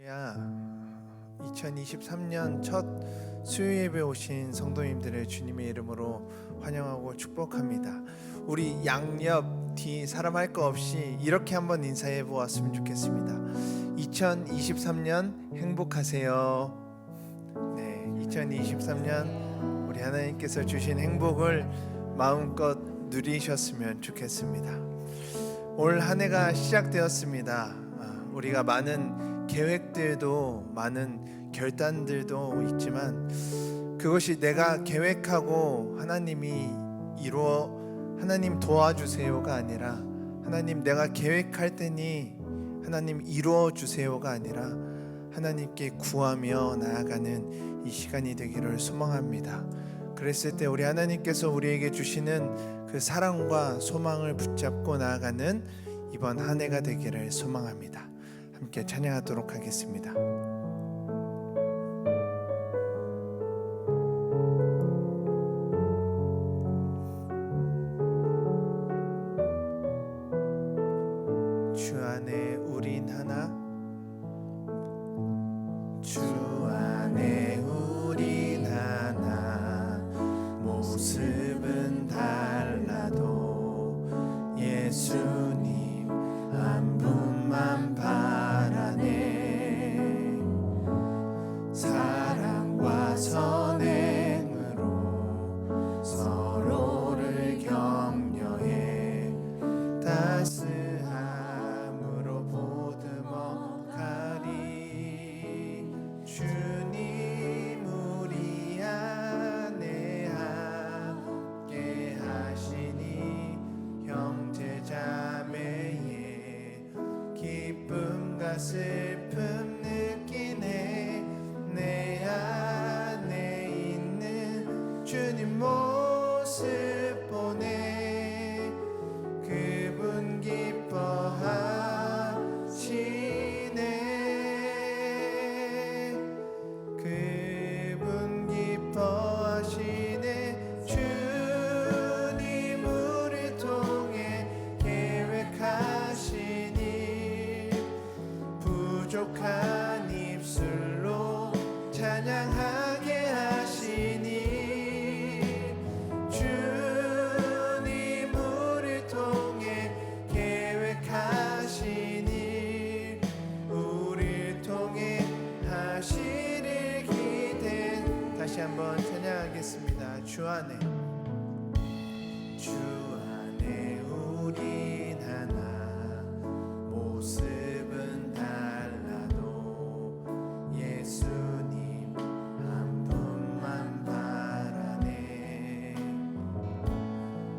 할렐루야. 2023년 첫 수요 예배 오신 성도님들을 주님의 이름으로 환영하고 축복합니다. 우리 양옆 뒤 사람 할 거 없이 이렇게 한번 인사해 보았으면 좋겠습니다. 2023년 행복하세요. 네, 2023년 우리 하나님께서 주신 행복을 마음껏 누리셨으면 좋겠습니다. 올 한 해가 시작되었습니다. 우리가 많은 계획들도 많은 결단들도 있지만 그것이 내가 계획하고 하나님 도와주세요가 아니라 하나님 내가 계획할 테니 하나님 이루어 주세요가 아니라 하나님께 구하며 나아가는 이 시간이 되기를 소망합니다. 그랬을 때 우리 하나님께서 우리에게 주시는 그 사랑과 소망을 붙잡고 나아가는 이번 한 해가 되기를 소망합니다. 함께 찬양하도록 하겠습니다. 주 안에 우린 하나, 주 안에 우린 하나, 모습은 달라도 예수님 한 분만 바라네. 사랑과 선행으로 서로를 격려해 따스함으로 보듬어 가리. 주님 우리 안에 함께 하시니 형제자매의 기쁨과 슬픔 느끼네. 내 안에 있는 주님 모습 보네. 그분 기뻐하시네. 그분 기뻐하시네. 주님 우리를 통해 계획하시니 부족한 입술로 찬양하게 하시니. 주님 우리를 통해 계획하시니 우리를 통해 하시를 기대. 다시 한번 찬양하겠습니다. 주 안에 우린 하나, 모습은 달라도 예수님 한 분만 바라네.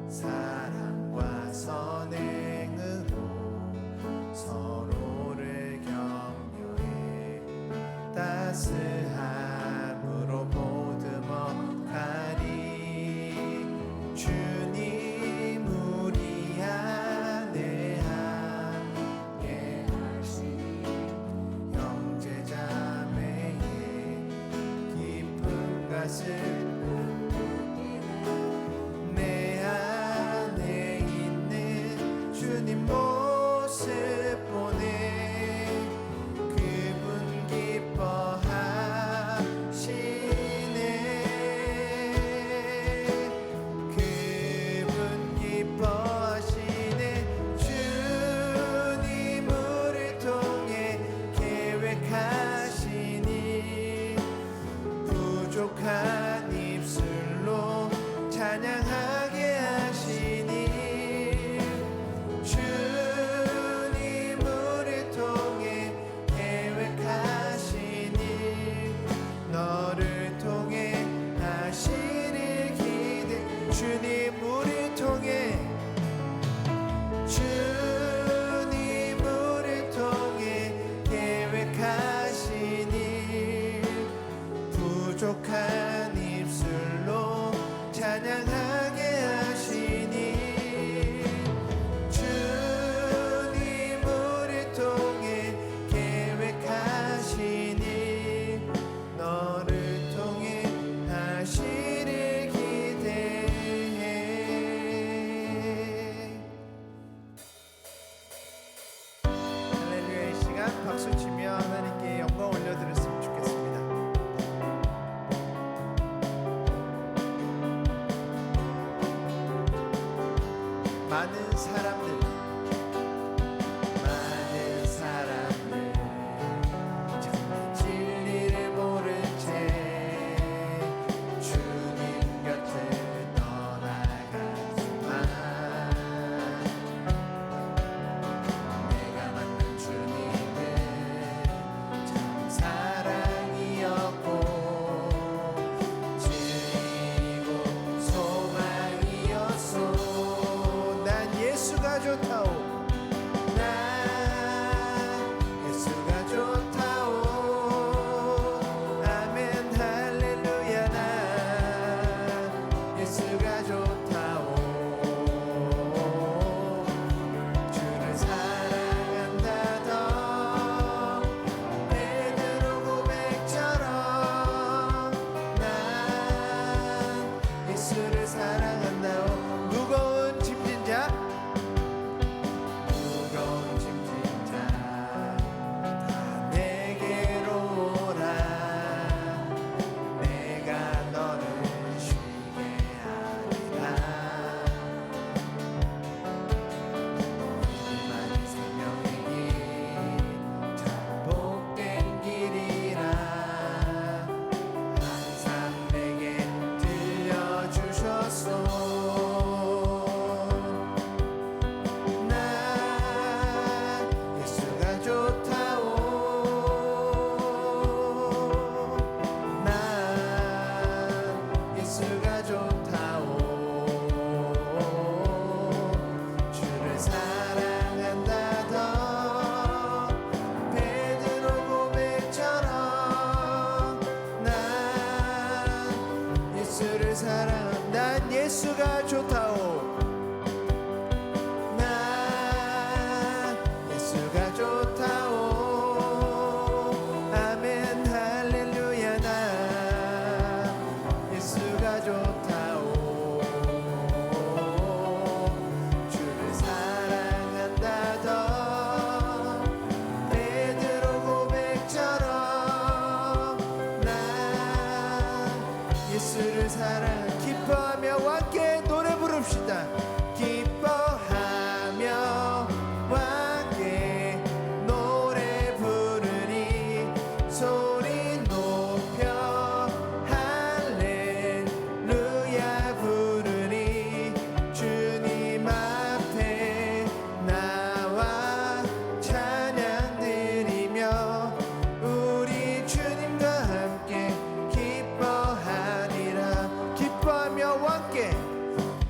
사랑과 선행으로 서로를 격려해 따스함으로 보듬어 가리. 주님 우리 안에 함께 하시니 형제자매의 기쁨과 슬픔 내 안에 있는 주님 모습 보네. 그분 기뻐하시네. 사람들 정말 진리를 모른 채 주님 곁을 떠나가지만 내가 만난 주님은 참 사랑이었고 진리고 소망이었소. 난 예수가 좋다오. 난 예수가 좋다오. 난 예수가 좋다오. 아멘 할렐루야. 난 예수가 좋다오. 주를 사랑한다던 베드로 고백처럼 난 예수를 사랑. 기뻐하며 함께 노래 부릅시다. 기뻐하며 함께 노래 부르니 소리 높여 할렐루야 부르니 주님 앞에 나와 찬양 드리며 우리 주님과 함께 기뻐하리라. 기뻐하며 함께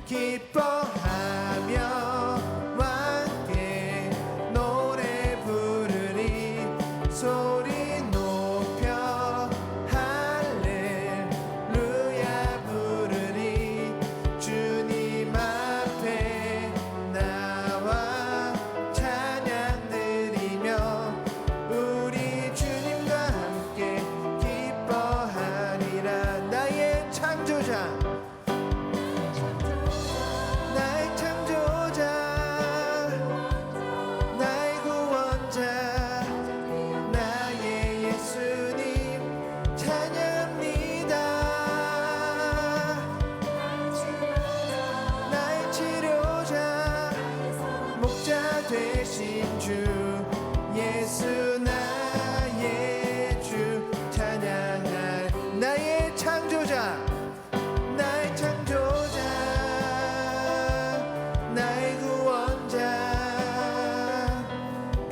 기뻐하며 함께 노래 부르니 소리 높여 할렐루야 부르니 주님 앞에 나와 찬양 드리며 우리 주님과 함께 기뻐하리라. 나의 창조자 나의 창조자 나의 구원자 나의 예수님 찬양합니다. 나의 치료자 목자 되신 주 예수 나의 주 찬양할. 나의 창조자 나의 창조자 나의 구원자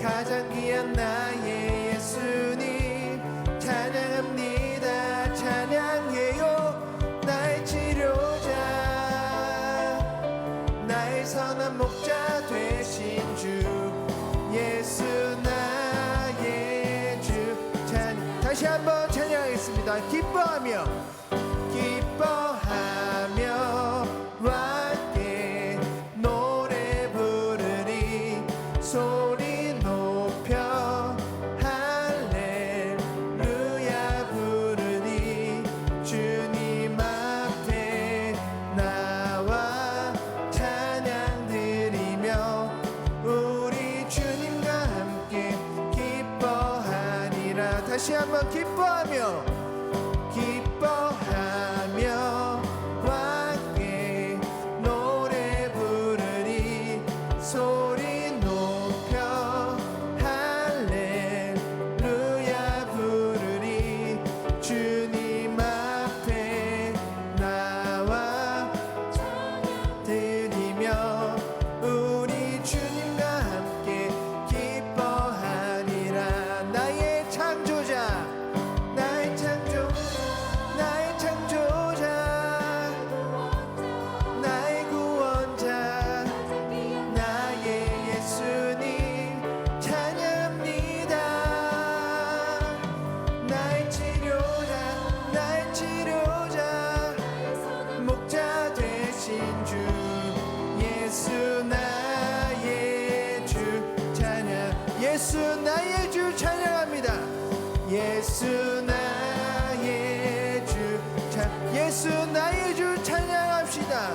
가장 귀한 나의 예수님 찬양합니다. 찬양해요. 나의 치료자 나의 선한 목자 되신 주 예수 나의 주 찬양. 다시 한번 찬양하겠습니다. 기뻐하며 기뻐하며 함께 노래 부르니 소리 높여 할렐루야 부르니 주님 앞에 나와 찬양 드리며 우리 주님과 함께 기뻐하리라. 다시 한번 기뻐하며 기뻐하며 함께 노래 부르니 예수 나의 주 예수 나의 주 찬양합시다.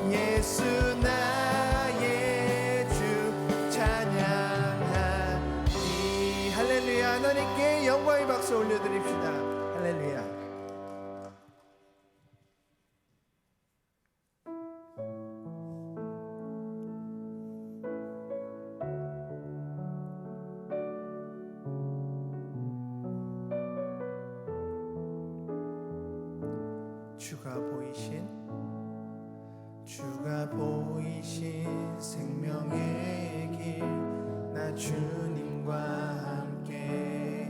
예수 나의 주 찬양하니. 할렐루야. 하나님께 영광의 박수 올려드립시다. 할렐루야. 주가 보이신 생명의 길 나 주님과 함께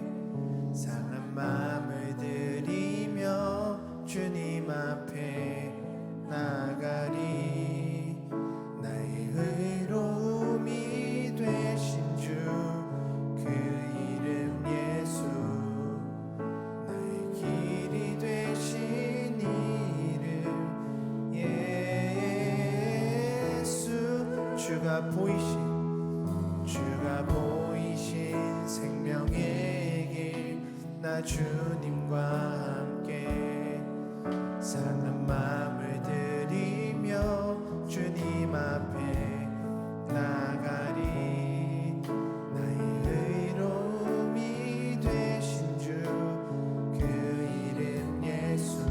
상한 마음을 들이며 주님 앞에 나가리. 나의 의로움이 되신 주 그 이름 예수 나의 길이 되신 이름 예수. 주가 보이신 생명의 길 나 주님과 함께 상한 마음을 들이며 주님 앞에 나가리. 나의 의로움이 되신 주 그 이름 예수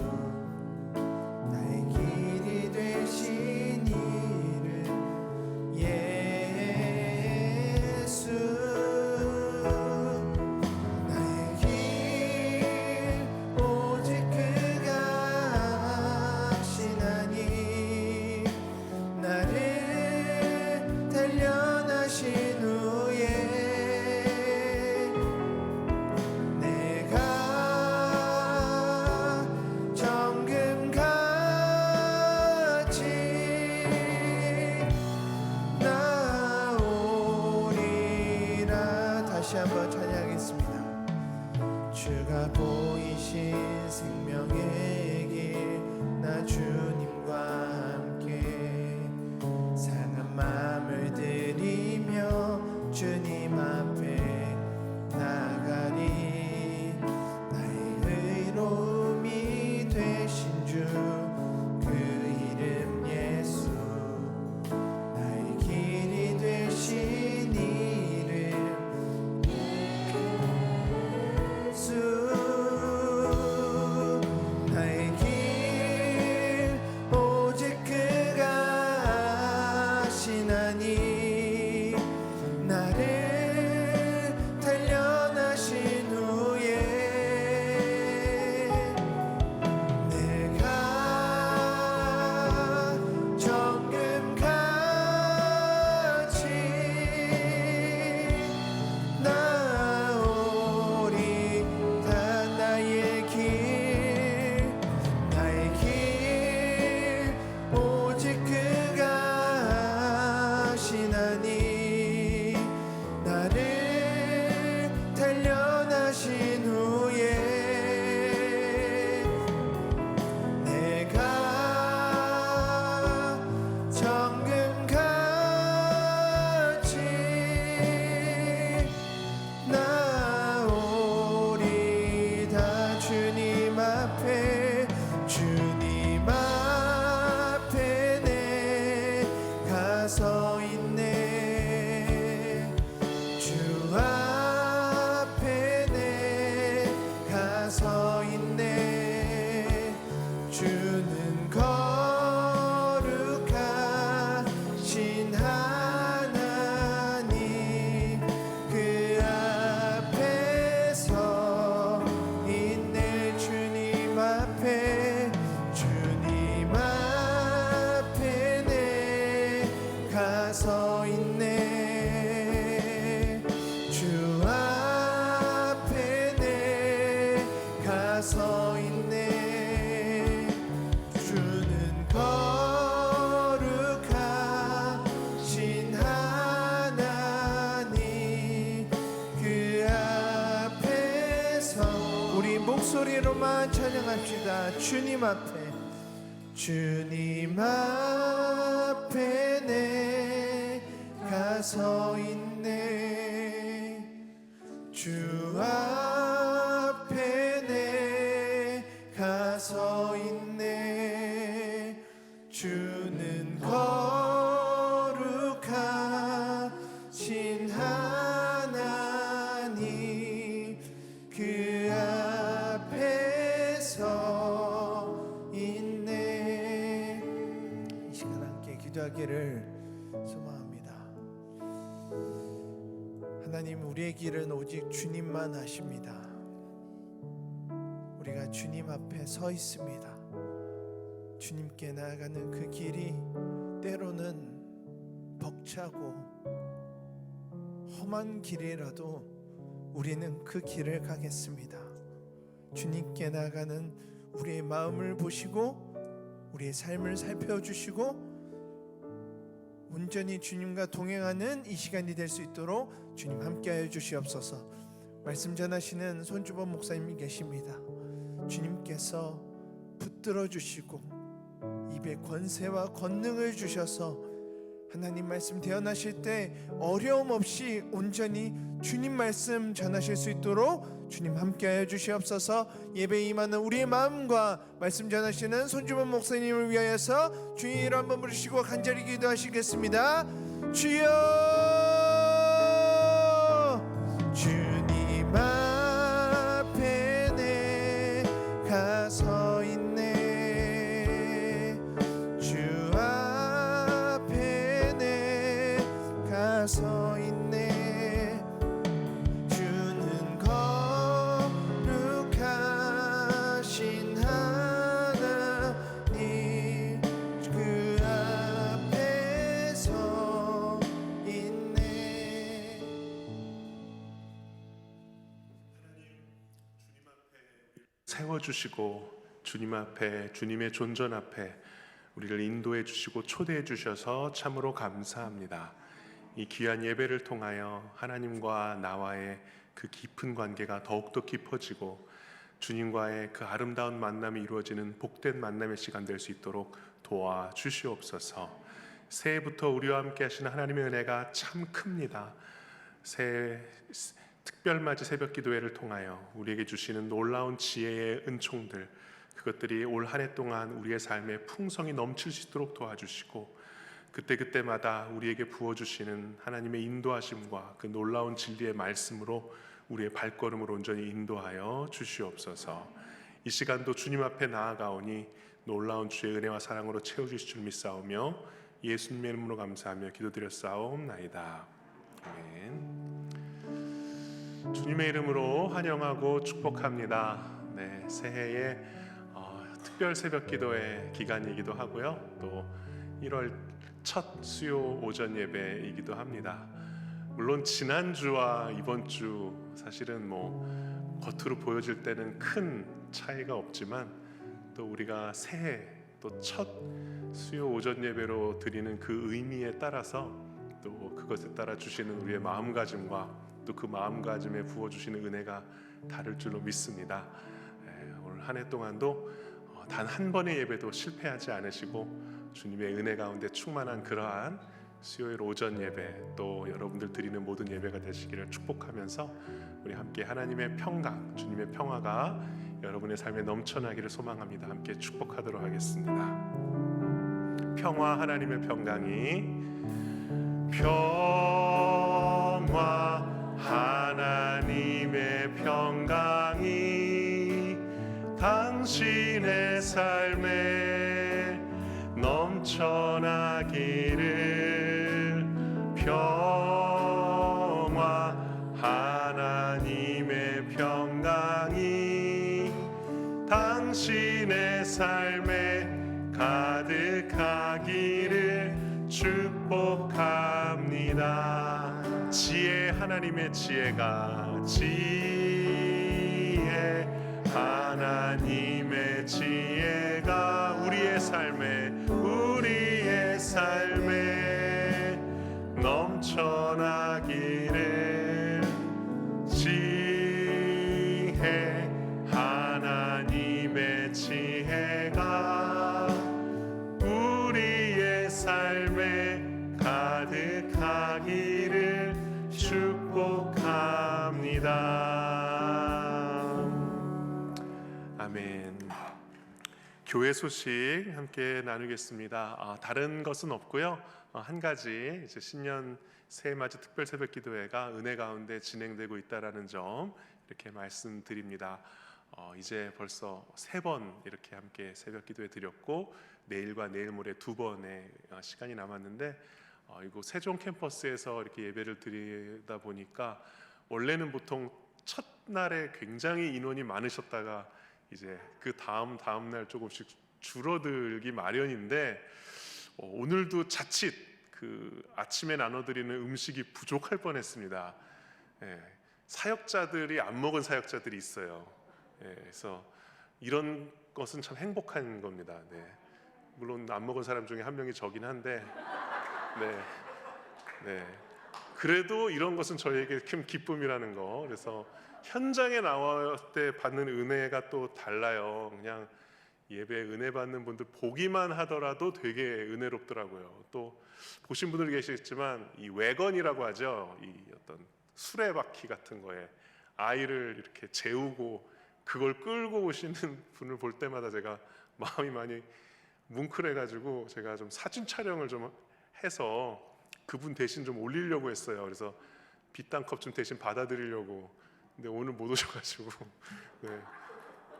나의 길이 되신 이름 예수. 나의 길 오직 그가 하시나니. 나를 단련하신 후에 내가 정금같이 나오리라. 다시 한번 찬양하겠습니다. 주가 보이신 생명의 길 나 주님과 함께 상한 마음을 들이며 주님 앞에 나가리. 나의 의로움이 되신 주 그 이름 예수 나의 길이 되신 이름 예수. 나의 길 오직 그가 하시나니. 나를 단련하신 후에 내가 정금같이 나오리. 다 나의 길 오직 그가 하시나니. 나를 단련하신 후에 내가 정금같이 나오리. 다 주님 앞에 내가 서 있네. 주 앞에 내가 서 있네. 주는 거룩하신 하나님 그 앞에 서 있네. 주님 앞에 내가 서 있네. 주 앞에 내가 서 있네. 주는 거룩하신 하나님 그 앞에서 우리 목소리로만 찬양합시다. 주님 앞에 내가 서 있네. 주 앞에 되시기를 소망합니다. 하나님, 우리의 길은 오직 주님만 아십니다. 우리가 주님 앞에 서 있습니다. 주님께 나아가는 그 길이 때로는 벅차고 험한 길이라도 우리는 그 길을 가겠습니다. 주님께 나아가는 우리의 마음을 보시고 우리의 삶을 살펴주시고 온전히 주님과 동행하는 이 시간이 될 수 있도록 주님 함께하여 주시옵소서. 말씀 전하시는 손주범 목사님이 계십니다. 주님께서 붙들어 주시고 입에 권세와 권능을 주셔서 하나님 말씀 대언하실 때 어려움 없이 온전히 주님 말씀 전하실 수 있도록 주님 함께하여 주시옵소서. 예배에 임하는 우리의 마음과 말씀 전하시는 손주범 목사님을 위하여서 주의 이름 한번 부르시고 간절히 기도하시겠습니다. 주여, 주님 앞에 내가 서 있네. 주 앞에 내가 서 있네. 주는 거룩하신 하나님, 그 앞에 서 있네. 세워주시고 주님 앞에, 주님의 존전 앞에 우리를 인도해 주시고 초대해 주셔서 참으로 감사합니다. 이 귀한 예배를 통하여 하나님과 나와의 그 깊은 관계가 더욱더 깊어지고 주님과의 그 아름다운 만남이 이루어지는 복된 만남의 시간 될 수 있도록 도와주시옵소서. 새해부터 우리와 함께 하시는 하나님의 은혜가 참 큽니다. 새해 특별맞이 새벽 기도회를 통하여 우리에게 주시는 놀라운 지혜의 은총들, 그것들이 올 한 해 동안 우리의 삶에 풍성이 넘칠 수 있도록 도와주시고 그때그때마다 우리에게 부어주시는 하나님의 인도하심과 그 놀라운 진리의 말씀으로 우리의 발걸음을 온전히 인도하여 주시옵소서. 이 시간도 주님 앞에 나아가오니 놀라운 주의 은혜와 사랑으로 채워주실 줄 믿사오며 예수님의 이름으로 감사하며 기도드렸사옵나이다. 아멘. 주님의 이름으로 환영하고 축복합니다. 네, 새해에 특별 새벽 기도의 기간이기도 하고요. 또 1월 첫 수요 오전 예배이기도 합니다. 물론 지난주와 이번 주 사실은 겉으로 보여질 때는 큰 차이가 없지만 또 우리가 새해 또 첫 수요 오전 예배로 드리는 그 의미에 따라서 또 그것에 따라 주시는 우리의 마음가짐과 또 그 마음가짐에 부어주시는 은혜가 다를 줄로 믿습니다. 오늘 한 해 동안도 단 한 번의 예배도 실패하지 않으시고 주님의 은혜 가운데 충만한 그러한 수요일 오전 예배, 또 여러분들 드리는 모든 예배가 되시기를 축복하면서 우리 함께 하나님의 평강, 주님의 평화가 여러분의 삶에 넘쳐나기를 소망합니다. 함께 축복하도록 하겠습니다. 평화, 하나님의 평강이, 평화 하나님의 평강이 당신의 삶에 넘쳐나기를. 평화 하나님의 평강이 당신의 삶에 가득하기를 축복합니다. 지혜, 하나님의 지혜가, 지혜 하나님의 지혜가 우리의 삶에 넘쳐나기를. 지혜 하나님의 지혜가 우리의 삶에 가득하기를 축복합니다. 아멘. 교회 소식 함께 나누겠습니다. 다른 것은 없고요. 한 가지, 이제 신년 새해맞이 특별 새벽 기도회가 은혜 가운데 진행되고 있다라는 점 이렇게 말씀드립니다. 이제 벌써 3번 이렇게 함께 새벽 기도에 드렸고 내일과 내일 모레 2번의 시간이 남았는데 이곳 세종 캠퍼스에서 이렇게 예배를 드리다 보니까 원래는 보통 첫날에 굉장히 인원이 많으셨다가 이제 그 다음 날 조금씩 줄어들기 마련인데 오늘도 자칫 그 아침에 나눠드리는 음식이 부족할 뻔했습니다. 사역자들이 안 먹은 사역자들이 있어요. 그래서 이런 것은 참 행복한 겁니다. 물론 안 먹은 사람 중에 한 명이 저긴 한데, 그래도 이런 것은 저희에게 큰 기쁨이라는 거. 그래서 현장에 나올 때 받는 은혜가 또 달라요. 그냥 예배 은혜 받는 분들 보기만 하더라도 되게 은혜롭더라고요. 또 보신 분들 계시겠지만 이 외건이라고 하죠. 이 어떤 수레바퀴 같은 거에 아이를 이렇게 재우고 그걸 끌고 오시는 분을 볼 때마다 제가 마음이 많이 뭉클해가지고 제가 좀 사진 촬영을 좀 해서 그분 대신 좀 올리려고 했어요. 그래서 빗땅컵 좀 대신 받아드리려고. 근데 오늘 못 오셔가지고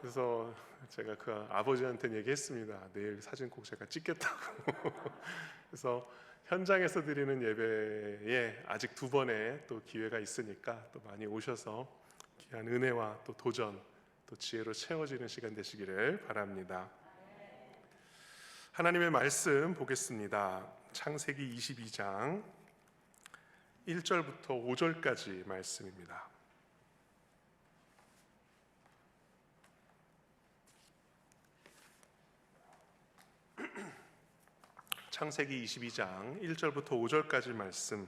그래서 제가 그 아버지한테 얘기했습니다. 내일 사진 꼭 제가 찍겠다고. 그래서 현장에서 드리는 예배에 아직 2번의 또 기회가 있으니까 또 많이 오셔서 귀한 은혜와 또 도전 또 지혜로 채워지는 시간 되시기를 바랍니다. 하나님의 말씀 보겠습니다. 창세기 22장 1절부터 5절까지 말씀입니다. 창세기 22장 1절부터 5절까지 말씀,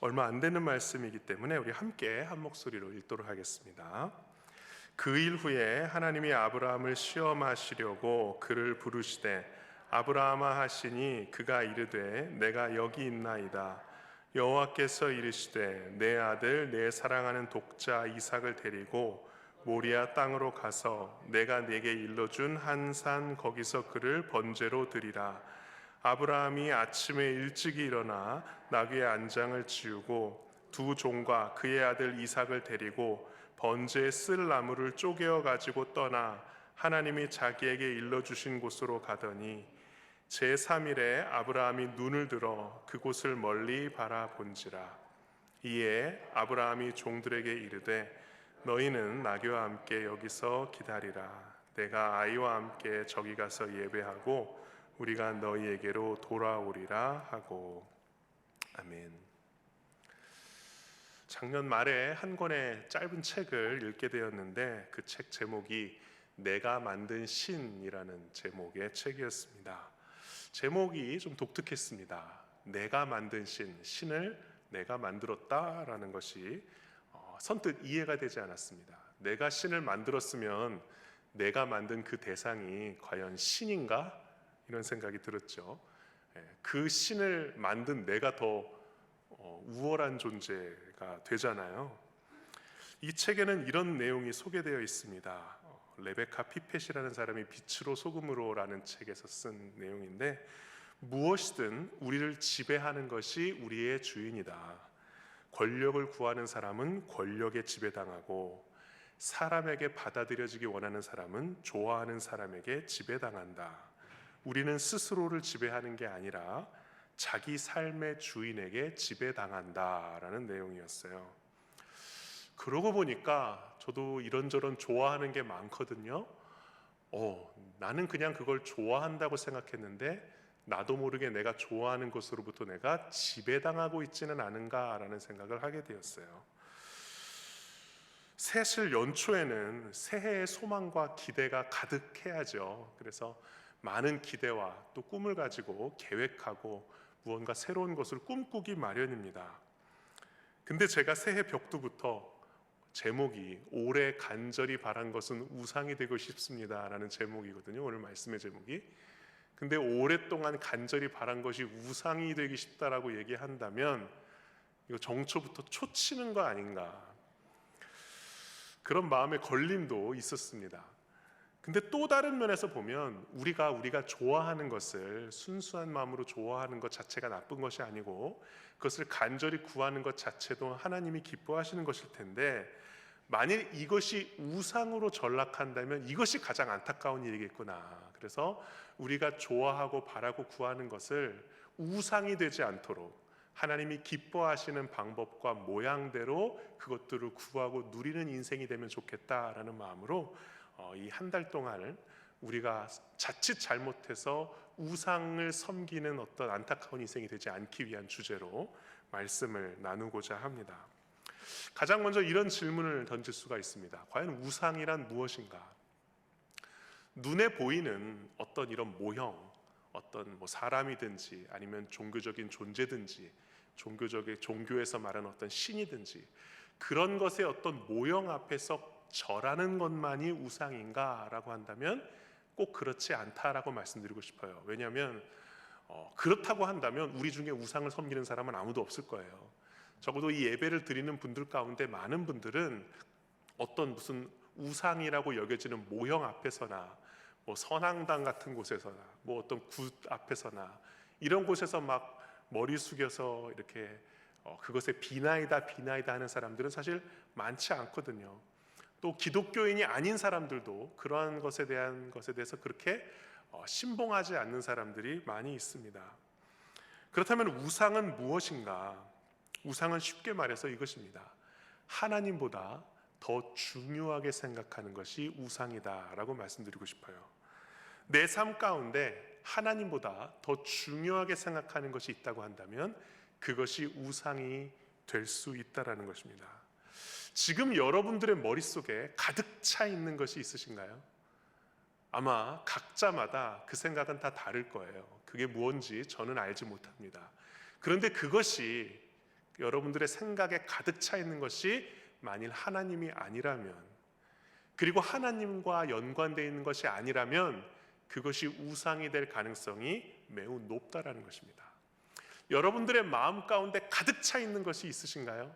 얼마 안 되는 말씀이기 때문에 우리 함께 한 목소리로 읽도록 하겠습니다. 그 일 후에 하나님이 아브라함을 시험하시려고 그를 부르시되 아브라함아 하시니 그가 이르되 내가 여기 있나이다. 여호와께서 이르시되 내 아들 내 사랑하는 독자 이삭을 데리고 모리아 땅으로 가서 내가 네게 일러준 한 산 거기서 그를 번제로 드리라. 아브라함이 아침에 일찍이 일어나 나귀의 안장을 지우고 두 종과 그의 아들 이삭을 데리고 번제에 쓸 나무를 쪼개어 가지고 떠나 하나님이 자기에게 일러주신 곳으로 가더니 제3일에 아브라함이 눈을 들어 그곳을 멀리 바라본지라. 이에 아브라함이 종들에게 이르되 너희는 나귀와 함께 여기서 기다리라. 내가 아이와 함께 저기 가서 예배하고 우리가 너희에게로 돌아오리라 하고. 아멘. 작년 말에 한 권의 짧은 책을 읽게 되었는데 그 책 제목이 내가 만든 신이라는 제목의 책이었습니다. 제목이 좀 독특했습니다. 내가 만든 신을 내가 만들었다라는 것이 선뜻 이해가 되지 않았습니다. 내가 신을 만들었으면 내가 만든 그 대상이 과연 신인가? 이런 생각이 들었죠. 그 신을 만든 내가 더 우월한 존재가 되잖아요. 이 책에는 이런 내용이 소개되어 있습니다. 레베카 피펫이라는 사람이 빛으로 소금으로라는 책에서 쓴 내용인데 무엇이든 우리를 지배하는 것이 우리의 주인이다. 권력을 구하는 사람은 권력에 지배당하고 사람에게 받아들여지기 원하는 사람은 좋아하는 사람에게 지배당한다. 우리는 스스로를 지배하는 게 아니라 자기 삶의 주인에게 지배당한다라는 내용이었어요. 그러고 보니까 저도 이런저런 좋아하는 게 많거든요. 나는 그냥 그걸 좋아한다고 생각했는데 나도 모르게 내가 좋아하는 것으로부터 내가 지배당하고 있지는 않은가라는 생각을 하게 되었어요. 사실 연초에는 새해의 소망과 기대가 가득해야죠. 그래서 많은 기대와 또 꿈을 가지고 계획하고 무언가 새로운 것을 꿈꾸기 마련입니다. 근데 제가 새해 벽두부터 제목이 올해 간절히 바란 것은 우상이 되고 싶습니다 라는 제목이거든요. 오늘 말씀의 제목이. 근데 오랫동안 간절히 바란 것이 우상이 되기 쉽다라고 얘기한다면 이거 정초부터 초치는 거 아닌가, 그런 마음의 걸림도 있었습니다. 근데 또 다른 면에서 보면 우리가 좋아하는 것을 순수한 마음으로 좋아하는 것 자체가 나쁜 것이 아니고 그것을 간절히 구하는 것 자체도 하나님이 기뻐하시는 것일 텐데 만일 이것이 우상으로 전락한다면 이것이 가장 안타까운 일이겠구나. 그래서 우리가 좋아하고 바라고 구하는 것을 우상이 되지 않도록 하나님이 기뻐하시는 방법과 모양대로 그것들을 구하고 누리는 인생이 되면 좋겠다라는 마음으로 이 한 달 동안을 우리가 자칫 잘못해서 우상을 섬기는 어떤 안타까운 인생이 되지 않기 위한 주제로 말씀을 나누고자 합니다. 가장 먼저 이런 질문을 던질 수가 있습니다. 과연 우상이란 무엇인가? 눈에 보이는 어떤 이런 모형, 어떤 사람이든지 아니면 종교적인 존재든지 종교에서 말하는 어떤 신이든지 그런 것의 어떤 모형 앞에서 절하는 것만이 우상인가라고 한다면 꼭 그렇지 않다라고 말씀드리고 싶어요. 왜냐하면 그렇다고 한다면 우리 중에 우상을 섬기는 사람은 아무도 없을 거예요. 적어도 이 예배를 드리는 분들 가운데 많은 분들은 어떤 무슨 우상이라고 여겨지는 모형 앞에서나 선앙당 같은 곳에서나 어떤 굿 앞에서나 이런 곳에서 막 머리 숙여서 이렇게 그것에 비나이다 하는 사람들은 사실 많지 않거든요. 또 기독교인이 아닌 사람들도 그러한 것에 대해서 그렇게 신봉하지 않는 사람들이 많이 있습니다. 그렇다면 우상은 무엇인가? 우상은 쉽게 말해서 이것입니다. 하나님보다 더 중요하게 생각하는 것이 우상이다라고 말씀드리고 싶어요. 내 삶 가운데 하나님보다 더 중요하게 생각하는 것이 있다고 한다면 그것이 우상이 될 수 있다라는 것입니다. 지금 여러분들의 머릿속에 가득 차 있는 것이 있으신가요? 아마 각자마다 그 생각은 다 다를 거예요. 그게 무엇인지 저는 알지 못합니다. 그런데 그것이 여러분들의 생각에 가득 차 있는 것이 만일 하나님이 아니라면, 그리고 하나님과 연관되어 있는 것이 아니라면 그것이 우상이 될 가능성이 매우 높다라는 것입니다. 여러분들의 마음 가운데 가득 차 있는 것이 있으신가요?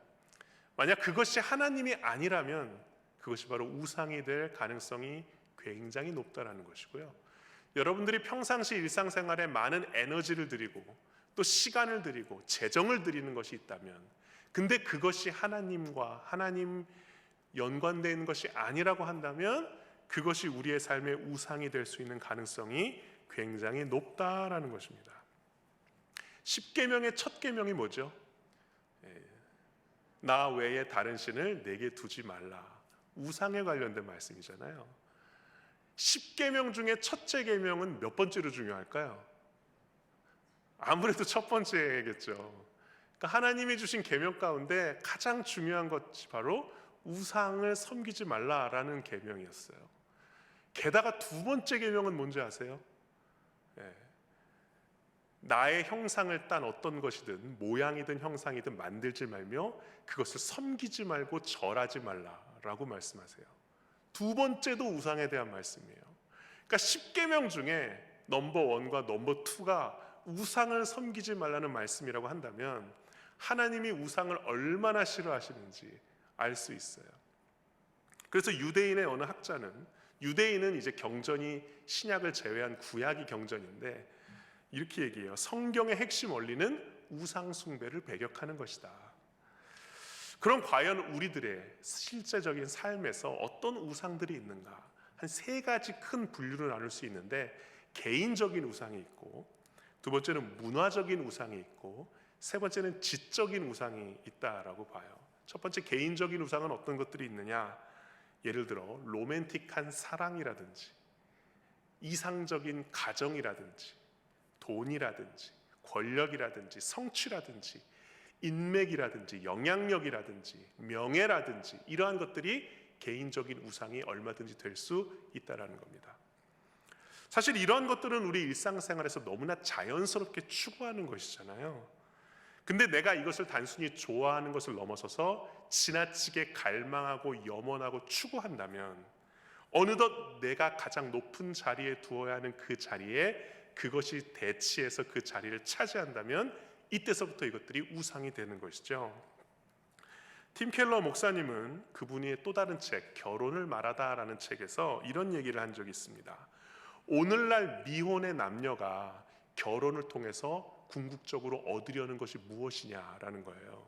만약 그것이 하나님이 아니라면 그것이 바로 우상이 될 가능성이 굉장히 높다라는 것이고요. 여러분들이 평상시 일상생활에 많은 에너지를 들이고 또 시간을 들이고 재정을 들이는 것이 있다면, 근데 그것이 하나님 연관되어 있는 것이 아니라고 한다면 그것이 우리의 삶의 우상이 될 수 있는 가능성이 굉장히 높다라는 것입니다. 십계명의 첫 계명이 뭐죠? 나 외에 다른 신을 내게 두지 말라. 우상에 관련된 말씀이잖아요. 십계명 중에 첫째 계명은 몇 번째로 중요할까요? 아무래도 첫 번째겠죠. 그러니까 하나님이 주신 계명 가운데 가장 중요한 것이 바로 우상을 섬기지 말라라는 계명이었어요. 게다가 두 번째 계명은 뭔지 아세요? 나의 형상을 딴 어떤 것이든 모양이든 형상이든 만들지 말며 그것을 섬기지 말고 절하지 말라라고 말씀하세요. 두 번째도 우상에 대한 말씀이에요. 그러니까 10계명 중에 넘버 1과 넘버 2가 우상을 섬기지 말라는 말씀이라고 한다면 하나님이 우상을 얼마나 싫어하시는지 알 수 있어요. 그래서 유대인의 어느 학자는, 유대인은 이제 경전이 신약을 제외한 구약이 경전인데 이렇게 얘기해요. 성경의 핵심 원리는 우상 숭배를 배격하는 것이다. 그럼 과연 우리들의 실제적인 삶에서 어떤 우상들이 있는가? 한 3가지 큰 분류를 나눌 수 있는데, 개인적인 우상이 있고, 두 번째는 문화적인 우상이 있고, 세 번째는 지적인 우상이 있다라고 봐요. 첫 번째 개인적인 우상은 어떤 것들이 있느냐? 예를 들어 로맨틱한 사랑이라든지 이상적인 가정이라든지 돈이라든지 권력이라든지 성취라든지 인맥이라든지 영향력이라든지 명예라든지 이러한 것들이 개인적인 우상이 얼마든지 될 수 있다는 겁니다. 사실 이러한 것들은 우리 일상생활에서 너무나 자연스럽게 추구하는 것이잖아요. 근데 내가 이것을 단순히 좋아하는 것을 넘어서서 지나치게 갈망하고 염원하고 추구한다면 어느덧 내가 가장 높은 자리에 두어야 하는 그 자리에 그것이 대치해서 그 자리를 차지한다면 이때서부터 이것들이 우상이 되는 것이죠. 팀 켈러 목사님은 그분의 또 다른 책, 결혼을 말하다라는 책에서 이런 얘기를 한 적이 있습니다. 오늘날 미혼의 남녀가 결혼을 통해서 궁극적으로 얻으려는 것이 무엇이냐라는 거예요.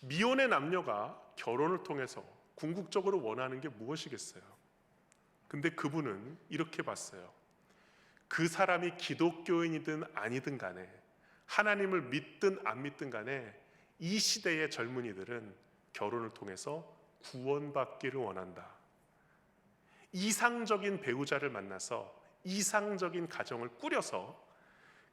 미혼의 남녀가 결혼을 통해서 궁극적으로 원하는 게 무엇이겠어요? 근데 그분은 이렇게 봤어요. 그 사람이 기독교인이든 아니든 간에, 하나님을 믿든 안 믿든 간에, 이 시대의 젊은이들은 결혼을 통해서 구원받기를 원한다. 이상적인 배우자를 만나서 이상적인 가정을 꾸려서,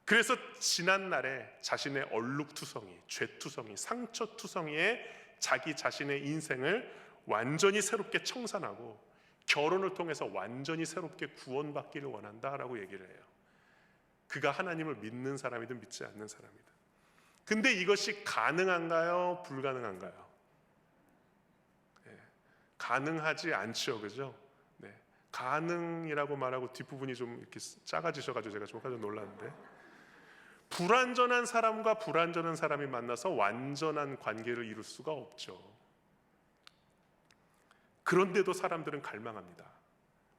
그래서 지난날에 자신의 얼룩투성이, 죄투성이, 상처투성이에 자기 자신의 인생을 완전히 새롭게 청산하고 결혼을 통해서 완전히 새롭게 구원받기를 원한다라고 얘기를 해요. 그가 하나님을 믿는 사람이든 믿지 않는 사람이든. 근데 이것이 가능한가요? 불가능한가요? 네, 가능하지 않죠, 그죠? 네, 가능이라고 말하고 뒷부분이 좀 이렇게 작아지셔가지고 제가 좀 깜짝 놀랐는데, 불완전한 사람과 불완전한 사람이 만나서 완전한 관계를 이룰 수가 없죠. 그런데도 사람들은 갈망합니다.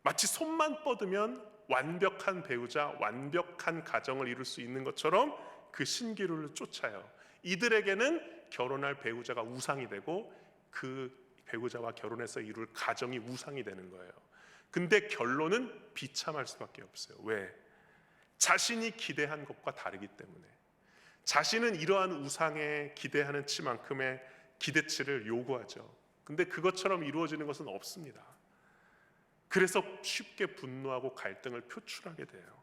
마치 손만 뻗으면 완벽한 배우자, 완벽한 가정을 이룰 수 있는 것처럼 그 신기루를 쫓아요. 이들에게는 결혼할 배우자가 우상이 되고 그 배우자와 결혼해서 이룰 가정이 우상이 되는 거예요. 근데 결론은 비참할 수밖에 없어요. 왜? 자신이 기대한 것과 다르기 때문에. 자신은 이러한 우상에 기대하는 치만큼의 기대치를 요구하죠. 근데 그것처럼 이루어지는 것은 없습니다. 그래서 쉽게 분노하고 갈등을 표출하게 돼요.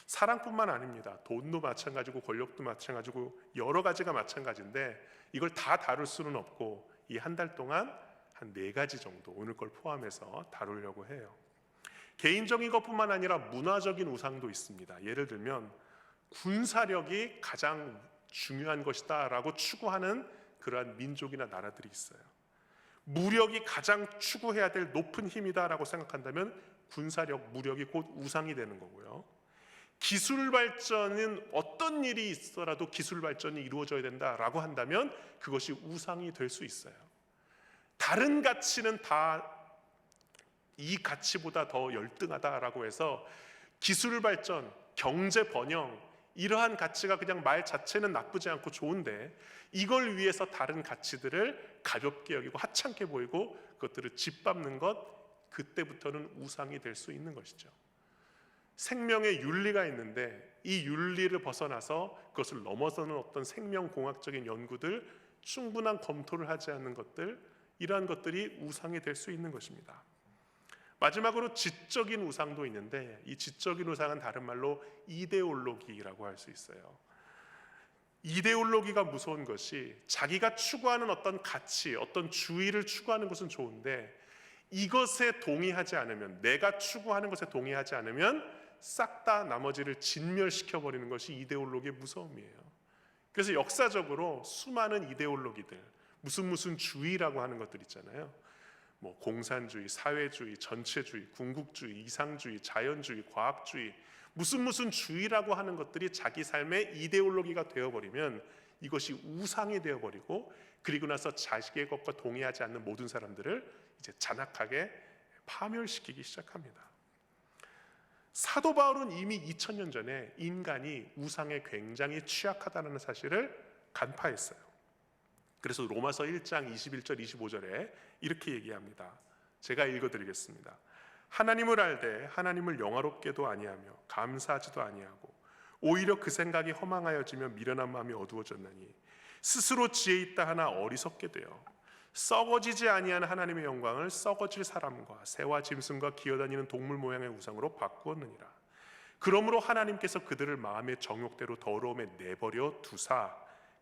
사랑뿐만 아닙니다. 돈도 마찬가지고 권력도 마찬가지고 여러 가지가 마찬가지인데, 이걸 다 다룰 수는 없고 이 한 달 동안 한 4가지 정도, 오늘 걸 포함해서 다루려고 해요. 개인적인 것뿐만 아니라 문화적인 우상도 있습니다. 예를 들면 군사력이 가장 중요한 것이다 라고 추구하는 그러한 민족이나 나라들이 있어요. 무력이 가장 추구해야 될 높은 힘이다 라고 생각한다면 군사력, 무력이 곧 우상이 되는 거고요. 기술 발전은 어떤 일이 있어라도 기술 발전이 이루어져야 된다라고 한다면 그것이 우상이 될 수 있어요. 다른 가치는 다 이 가치보다 더 열등하다라고 해서 기술 발전, 경제 번영, 이러한 가치가 그냥 말 자체는 나쁘지 않고 좋은데, 이걸 위해서 다른 가치들을 가볍게 여기고 하찮게 보이고 그것들을 짓밟는 것, 그때부터는 우상이 될 수 있는 것이죠. 생명의 윤리가 있는데 이 윤리를 벗어나서 그것을 넘어서는 어떤 생명공학적인 연구들, 충분한 검토를 하지 않는 것들, 이러한 것들이 우상이 될 수 있는 것입니다. 마지막으로 지적인 우상도 있는데, 이 지적인 우상은 다른 말로 이데올로기라고 할 수 있어요. 이데올로기가 무서운 것이, 자기가 추구하는 어떤 가치, 어떤 주의를 추구하는 것은 좋은데 이것에 동의하지 않으면, 내가 추구하는 것에 동의하지 않으면 싹 다 나머지를 진멸시켜 버리는 것이 이데올로기의 무서움이에요. 그래서 역사적으로 수많은 이데올로기들, 무슨 주의라고 하는 것들 있잖아요. 뭐 공산주의, 사회주의, 전체주의, 궁극주의, 이상주의, 자연주의, 과학주의, 무슨 주의라고 하는 것들이 자기 삶의 이데올로기가 되어버리면 이것이 우상이 되어버리고, 그리고 나서 자식의 것과 동의하지 않는 모든 사람들을 이제 잔악하게 파멸시키기 시작합니다. 사도 바울은 이미 2000년 전에 인간이 우상에 굉장히 취약하다는 사실을 간파했어요. 그래서 로마서 1장 21절 25절에 이렇게 얘기합니다. 제가 읽어드리겠습니다. 하나님을 알되 하나님을 영화롭게도 아니하며 감사하지도 아니하고 오히려 그 생각이 허망하여지며 미련한 마음이 어두워졌나니 스스로 지혜 있다 하나 어리석게 되어 썩어지지 아니하는 하나님의 영광을 썩어질 사람과 새와 짐승과 기어다니는 동물 모양의 우상으로 바꾸었느니라. 그러므로 하나님께서 그들을 마음의 정욕대로 더러움에 내버려 두사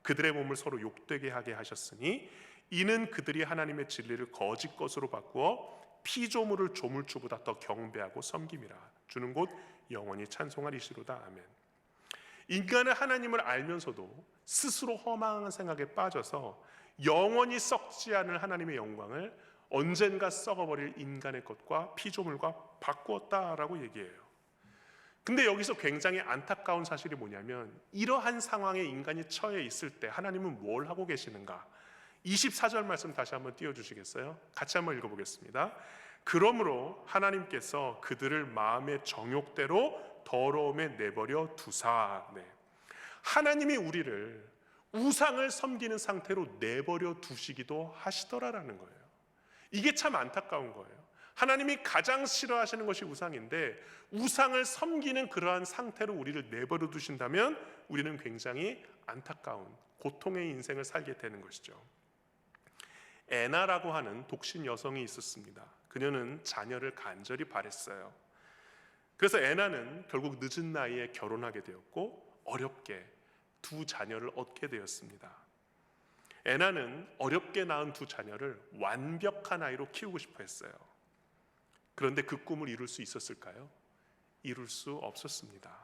그들의 몸을 서로 욕되게 하게 하셨으니 이는 그들이 하나님의 진리를 거짓 것으로 바꾸어 피조물을 조물주보다 더 경배하고 섬김이라. 주는 곧 영원히 찬송하리시로다. 아멘. 인간은 하나님을 알면서도 스스로 허망한 생각에 빠져서 영원히 썩지 않을 하나님의 영광을 언젠가 썩어버릴 인간의 것과 피조물과 바꾸었다라고 얘기해요. 근데 여기서 굉장히 안타까운 사실이 뭐냐면, 이러한 상황에 인간이 처해 있을 때 하나님은 뭘 하고 계시는가? 24절 말씀 다시 한번 띄워주시겠어요? 같이 한번 읽어보겠습니다. 그러므로 하나님께서 그들을 마음의 정욕대로 더러움에 내버려 두사. 하나님이 우리를 우상을 섬기는 상태로 내버려 두시기도 하시더라라는 거예요. 이게 참 안타까운 거예요. 하나님이 가장 싫어하시는 것이 우상인데 우상을 섬기는 그러한 상태로 우리를 내버려 두신다면 우리는 굉장히 안타까운 고통의 인생을 살게 되는 것이죠. 애나라고 하는 독신 여성이 있었습니다. 그녀는 자녀를 간절히 바랬어요. 그래서 애나는 결국 늦은 나이에 결혼하게 되었고 어렵게 두 자녀를 얻게 되었습니다. 애나는 어렵게 낳은 두 자녀를 완벽한 아이로 키우고 싶어 했어요. 그런데 그 꿈을 이룰 수 있었을까요? 이룰 수 없었습니다.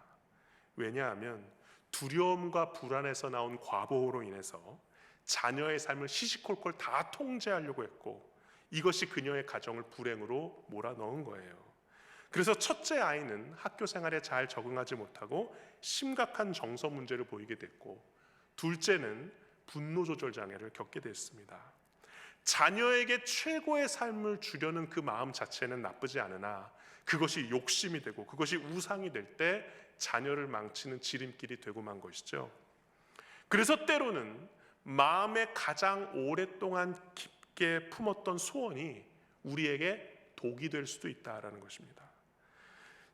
왜냐하면 두려움과 불안에서 나온 과보호로 인해서 자녀의 삶을 시시콜콜 다 통제하려고 했고 이것이 그녀의 가정을 불행으로 몰아넣은 거예요. 그래서 첫째 아이는 학교 생활에 잘 적응하지 못하고 심각한 정서 문제를 보이게 됐고 둘째는 분노 조절 장애를 겪게 됐습니다. 자녀에게 최고의 삶을 주려는 그 마음 자체는 나쁘지 않으나 그것이 욕심이 되고 그것이 우상이 될 때 자녀를 망치는 지름길이 되고 만 것이죠. 그래서 때로는 마음에 가장 오랫동안 깊게 품었던 소원이 우리에게 독이 될 수도 있다라는 것입니다.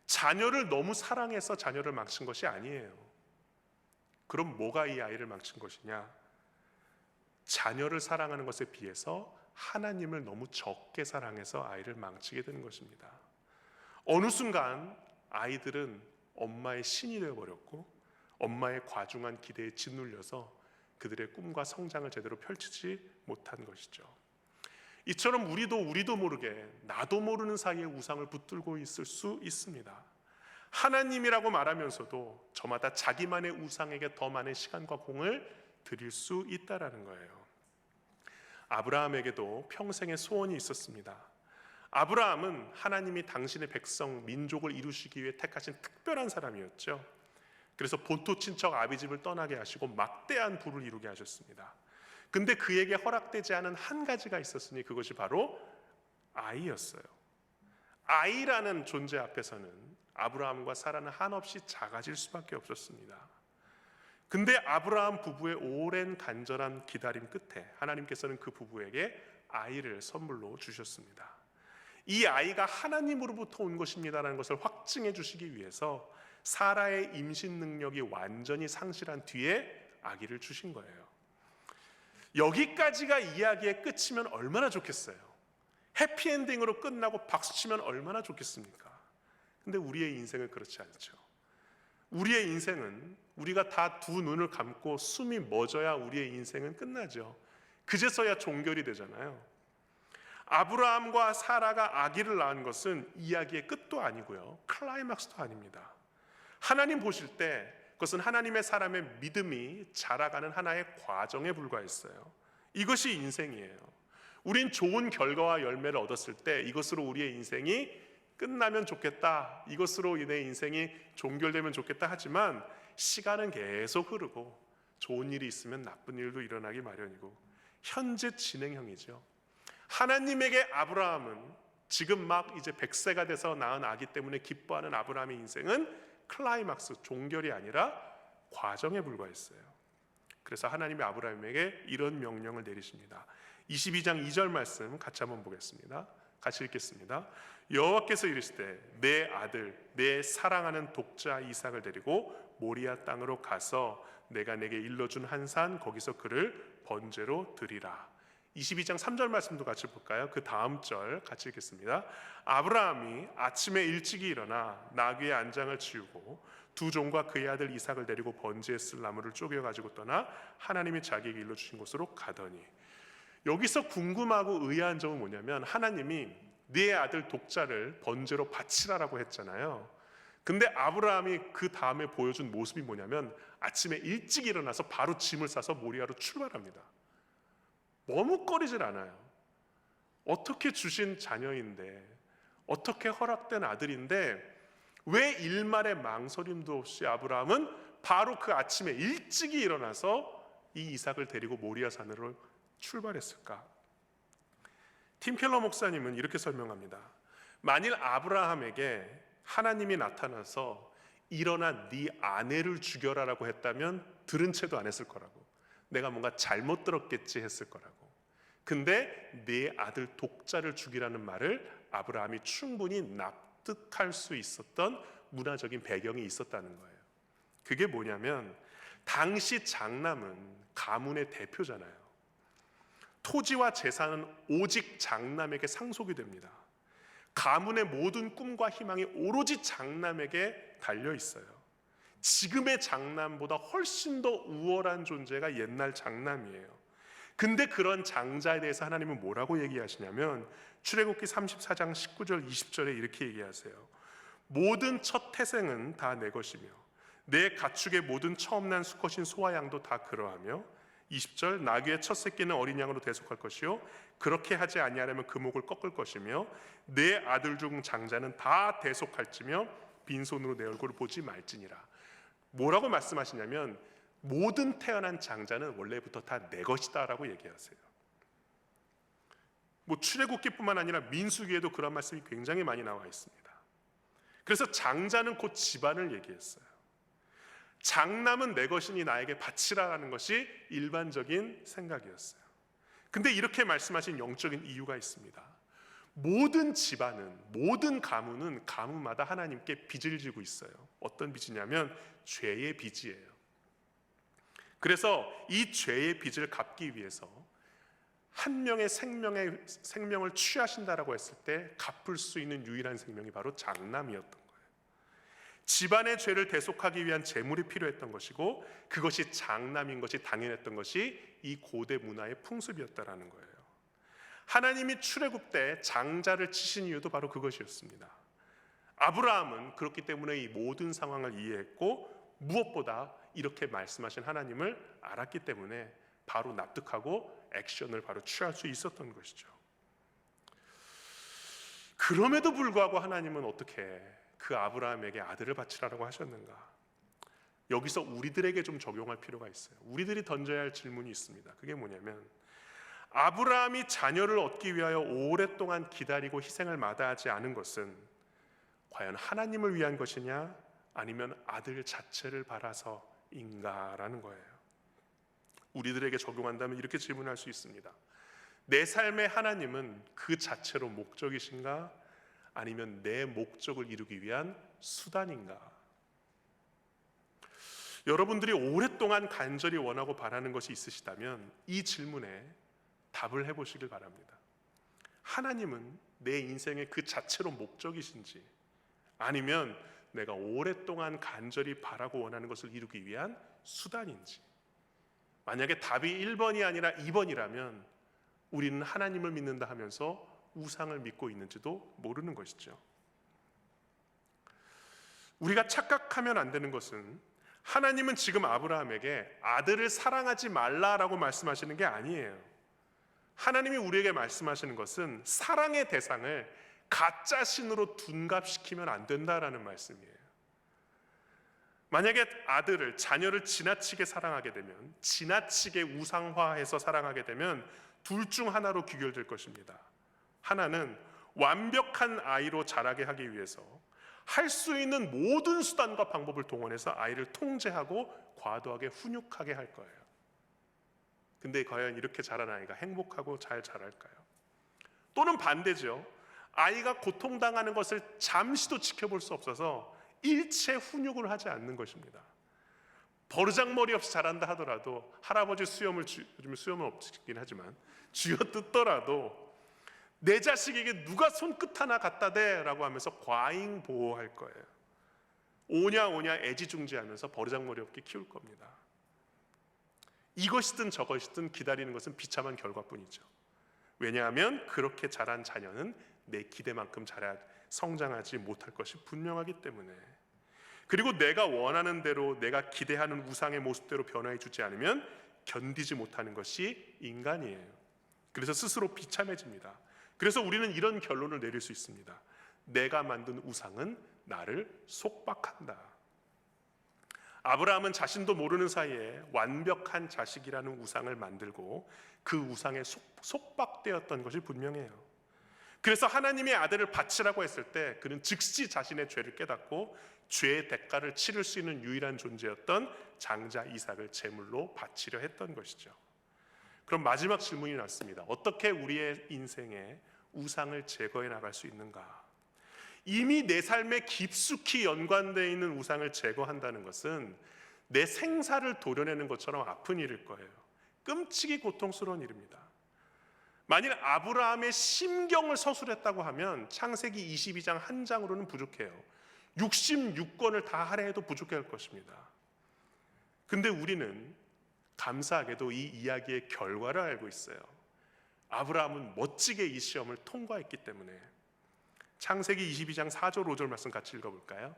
자녀를 너무 사랑해서 자녀를 망친 것이 아니에요. 그럼 뭐가 이 아이를 망친 것이냐? 자녀를 사랑하는 것에 비해서 하나님을 너무 적게 사랑해서 아이를 망치게 되는 것입니다. 어느 순간 아이들은 엄마의 신이 되어버렸고 엄마의 과중한 기대에 짓눌려서 그들의 꿈과 성장을 제대로 펼치지 못한 것이죠. 이처럼 우리도 모르게 나도 모르는 사이에 우상을 붙들고 있을 수 있습니다. 하나님이라고 말하면서도 저마다 자기만의 우상에게 더 많은 시간과 공을 드릴 수 있다라는 거예요. 아브라함에게도 평생의 소원이 있었습니다. 아브라함은 하나님이 당신의 백성 민족을 이루시기 위해 택하신 특별한 사람이었죠. 그래서 본토 친척 아비집을 떠나게 하시고 막대한 부를 이루게 하셨습니다. 근데 그에게 허락되지 않은 한 가지가 있었으니 그것이 바로 아이였어요. 아이라는 존재 앞에서는 아브라함과 사라는 한없이 작아질 수밖에 없었습니다. 근데 아브라함 부부의 오랜 간절한 기다림 끝에 하나님께서는 그 부부에게 아이를 선물로 주셨습니다. 이 아이가 하나님으로부터 온 것입니다라는 것을 확증해 주시기 위해서 사라의 임신 능력이 완전히 상실한 뒤에 아기를 주신 거예요. 여기까지가 이야기의 끝이면 얼마나 좋겠어요. 해피엔딩으로 끝나고 박수치면 얼마나 좋겠습니까? 근데 우리의 인생은 그렇지 않죠. 우리의 인생은 우리가 다 두 눈을 감고 숨이 멎어야 우리의 인생은 끝나죠. 그제서야 종결이 되잖아요. 아브라함과 사라가 아기를 낳은 것은 이야기의 끝도 아니고요, 클라이막스도 아닙니다. 하나님 보실 때 그것은 하나님의 사람의 믿음이 자라가는 하나의 과정에 불과했어요. 이것이 인생이에요. 우린 좋은 결과와 열매를 얻었을 때 이것으로 우리의 인생이 끝나면 좋겠다, 이것으로 내 인생이 종결되면 좋겠다 하지만 시간은 계속 흐르고 좋은 일이 있으면 나쁜 일도 일어나기 마련이고 현재 진행형이죠. 하나님에게 아브라함은 지금 막 이제 100세가 돼서 낳은 아기 때문에 기뻐하는 아브라함의 인생은 클라이막스, 종결이 아니라 과정에 불과했어요. 그래서 하나님이 아브라함에게 이런 명령을 내리십니다. 22장 2절 말씀 같이 한번 보겠습니다. 같이 읽겠습니다. 여호와께서 이르시되 내 아들 내 사랑하는 독자 이삭을 데리고 모리아 땅으로 가서 내가 내게 일러준 한 산 거기서 그를 번제로 드리라. 22장 3절 말씀도 같이 볼까요? 그 다음 절 같이 읽겠습니다. 아브라함이 아침에 일찍이 일어나 나귀의 안장을 치우고 두 종과 그의 아들 이삭을 데리고 번제에 쓸 나무를 쪼개 가지고 떠나 하나님이 자기에게 일러주신 곳으로 가더니, 여기서 궁금하고 의아한 점은 뭐냐면 하나님이 네 아들 독자를 번제로 바치라라고 했잖아요. 근데 아브라함이 그 다음에 보여준 모습이 뭐냐면 아침에 일찍 일어나서 바로 짐을 싸서 모리아로 출발합니다. 머뭇거리질 않아요. 어떻게 주신 자녀인데, 어떻게 허락된 아들인데 왜 일말의 망설임도 없이 아브라함은 바로 그 아침에 일찍이 일어나서 이 이삭을 데리고 모리아 산으로 출발했을까? 팀 켈러 목사님은 이렇게 설명합니다. 만일 아브라함에게 하나님이 나타나서 일어나 네 아내를 죽여라라고 했다면 들은 채도 안 했을 거라고, 내가 뭔가 잘못 들었겠지 했을 거라고. 근데 네 아들 독자를 죽이라는 말을 아브라함이 충분히 납득할 수 있었던 문화적인 배경이 있었다는 거예요. 그게 뭐냐면 당시 장남은 가문의 대표잖아요. 토지와 재산은 오직 장남에게 상속이 됩니다. 가문의 모든 꿈과 희망이 오로지 장남에게 달려 있어요. 지금의 장남보다 훨씬 더 우월한 존재가 옛날 장남이에요. 근데 그런 장자에 대해서 하나님은 뭐라고 얘기하시냐면 출애굽기 34장 19절 20절에 이렇게 얘기하세요. 모든 첫 태생은 다 내 것이며 내 가축의 모든 처음 난 수컷인 소와 양도 다 그러하며 20절 나귀의 첫 새끼는 어린 양으로 대속할 것이요 그렇게 하지 아니하려면 그 목을 꺾을 것이며 내 아들 중 장자는 다 대속할지며 빈손으로 내 얼굴을 보지 말지니라. 뭐라고 말씀하시냐면 모든 태어난 장자는 원래부터 다 내 것이다 라고 얘기하세요. 뭐 출애굽기뿐만 아니라 민수기에도 그런 말씀이 굉장히 많이 나와 있습니다. 그래서 장자는 곧 집안을 얘기했어요. 장남은 내 것이니 나에게 바치라라는 것이 일반적인 생각이었어요. 근데 이렇게 말씀하신 영적인 이유가 있습니다. 모든 집안은, 모든 가문은 가문마다 하나님께 빚을 지고 있어요. 어떤 빚이냐면 죄의 빚이에요. 그래서 이 죄의 빚을 갚기 위해서 한 명의 생명을 취하신다라고 했을 때 갚을 수 있는 유일한 생명이 바로 장남이었던 거예요. 집안의 죄를 대속하기 위한 재물이 필요했던 것이고 그것이 장남인 것이 당연했던 것이 이 고대 문화의 풍습이었다라는 거예요. 하나님이 출애굽 때 장자를 치신 이유도 바로 그것이었습니다. 아브라함은 그렇기 때문에 이 모든 상황을 이해했고 무엇보다 이렇게 말씀하신 하나님을 알았기 때문에 바로 납득하고 액션을 바로 취할 수 있었던 것이죠. 그럼에도 불구하고 하나님은 어떻게 그 아브라함에게 아들을 바치라고 하셨는가? 여기서 우리들에게 좀 적용할 필요가 있어요. 우리들이 던져야 할 질문이 있습니다. 그게 뭐냐면 아브라함이 자녀를 얻기 위하여 오랫동안 기다리고 희생을 마다하지 않은 것은 과연 하나님을 위한 것이냐 아니면 아들 자체를 바라서인가라는 거예요. 우리들에게 적용한다면 이렇게 질문할 수 있습니다. 내 삶의 하나님은 그 자체로 목적이신가 아니면 내 목적을 이루기 위한 수단인가? 여러분들이 오랫동안 간절히 원하고 바라는 것이 있으시다면 이 질문에 답을 해보시길 바랍니다. 하나님은 내 인생의 그 자체로 목적이신지 아니면 내가 오랫동안 간절히 바라고 원하는 것을 이루기 위한 수단인지. 만약에 답이 1번이 아니라 2번이라면 우리는 하나님을 믿는다 하면서 우상을 믿고 있는지도 모르는 것이죠. 우리가 착각하면 안 되는 것은 하나님은 지금 아브라함에게 아들을 사랑하지 말라라고 말씀하시는 게 아니에요. 하나님이 우리에게 말씀하시는 것은 사랑의 대상을 가짜 신으로 둔갑시키면 안 된다라는 말씀이에요. 만약에 아들을, 자녀를 지나치게 사랑하게 되면, 지나치게 우상화해서 사랑하게 되면 둘 중 하나로 귀결될 것입니다. 하나는 완벽한 아이로 자라게 하기 위해서 할 수 있는 모든 수단과 방법을 동원해서 아이를 통제하고 과도하게 훈육하게 할 거예요. 근데 과연 이렇게 자란 아이가 행복하고 잘 자랄까요? 또는 반대죠. 아이가 고통당하는 것을 잠시도 지켜볼 수 없어서 일체 훈육을 하지 않는 것입니다. 버르장머리 없이 자란다 하더라도 할아버지 요즘 수염은 없긴 하지만 쥐어뜯더라도 내 자식에게 누가 손끝 하나 갖다 대라고 하면서 과잉 보호할 거예요. 오냐 애지중지하면서 버르장머리 없게 키울 겁니다. 이것이든 저것이든 기다리는 것은 비참한 결과뿐이죠. 왜냐하면 그렇게 자란 자녀는 내 기대만큼 성장하지 못할 것이 분명하기 때문에. 그리고 내가 원하는 대로 내가 기대하는 우상의 모습대로 변화해 주지 않으면 견디지 못하는 것이 인간이에요. 그래서 스스로 비참해집니다. 그래서 우리는 이런 결론을 내릴 수 있습니다. 내가 만든 우상은 나를 속박한다. 아브라함은 자신도 모르는 사이에 완벽한 자식이라는 우상을 만들고 그 우상에 속박되었던 것이 분명해요. 그래서 하나님의 아들을 바치라고 했을 때 그는 즉시 자신의 죄를 깨닫고 죄의 대가를 치를 수 있는 유일한 존재였던 장자 이삭을 제물로 바치려 했던 것이죠. 그럼 마지막 질문이 났습니다. 어떻게 우리의 인생에 우상을 제거해 나갈 수 있는가? 이미 내 삶에 깊숙이 연관되어 있는 우상을 제거한다는 것은 내 생사를 도려내는 것처럼 아픈 일일 거예요. 끔찍이 고통스러운 일입니다. 만일 아브라함의 심경을 서술했다고 하면 창세기 22장 한 장으로는 부족해요. 66권을 다 할애해도 부족할 것입니다. 근데 우리는 감사하게도 이 이야기의 결과를 알고 있어요. 아브라함은 멋지게 이 시험을 통과했기 때문에. 창세기 22장 4절 5절 말씀 같이 읽어볼까요?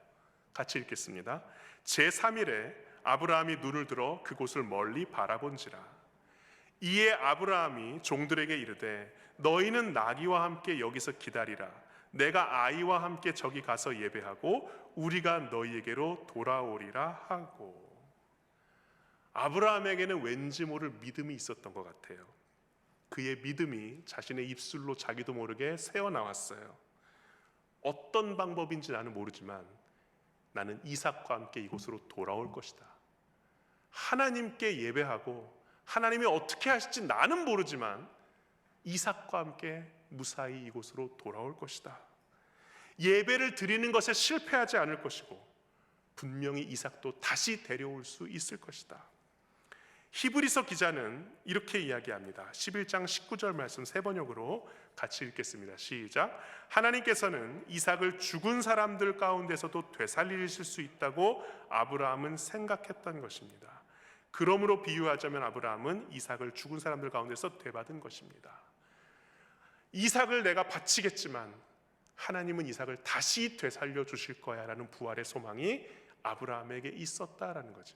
같이 읽겠습니다. 제3일에 아브라함이 눈을 들어 그곳을 멀리 바라본지라. 이에 아브라함이 종들에게 이르되 너희는 나귀와 함께 여기서 기다리라. 내가 아이와 함께 저기 가서 예배하고 우리가 너희에게로 돌아오리라 하고. 아브라함에게는 왠지 모를 믿음이 있었던 것 같아요. 그의 믿음이 자신의 입술로 자기도 모르게 새어나왔어요. 어떤 방법인지 나는 모르지만 나는 이삭과 함께 이곳으로 돌아올 것이다. 하나님께 예배하고 하나님이 어떻게 하실지 나는 모르지만 이삭과 함께 무사히 이곳으로 돌아올 것이다. 예배를 드리는 것에 실패하지 않을 것이고 분명히 이삭도 다시 데려올 수 있을 것이다. 히브리서 기자는 이렇게 이야기합니다. 11장 19절 말씀 세 번역으로 같이 읽겠습니다. 시작. 하나님께서는 이삭을 죽은 사람들 가운데서도 되살리실 수 있다고 아브라함은 생각했던 것입니다. 그러므로 비유하자면 아브라함은 이삭을 죽은 사람들 가운데서 되받은 것입니다. 이삭을 내가 바치겠지만 하나님은 이삭을 다시 되살려 주실 거야 라는 부활의 소망이 아브라함에게 있었다라는 거죠.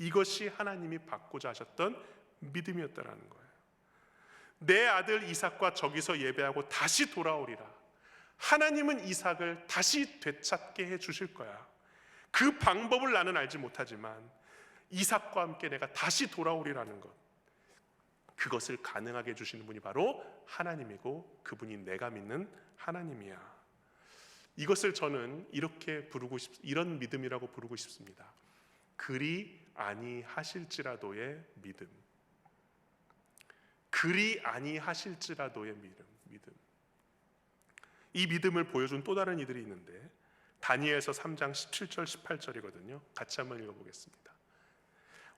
이것이 하나님이 받고자 하셨던 믿음이었다라는 거예요. 내 아들 이삭과 저기서 예배하고 다시 돌아오리라. 하나님은 이삭을 다시 되찾게 해 주실 거야. 그 방법을 나는 알지 못하지만 이삭과 함께 내가 다시 돌아오리라는 것, 그것을 가능하게 해주시는 분이 바로 하나님이고 그분이 내가 믿는 하나님이야. 이것을 저는 이렇게 이런 믿음이라고 부르고 싶습니다. 그리 아니하실지라도의 믿음. 그리 아니하실지라도의 믿음. 이 믿음을 보여준 또 다른 이들이 있는데 다니엘서 3장 17절 18절이거든요. 같이 한번 읽어보겠습니다.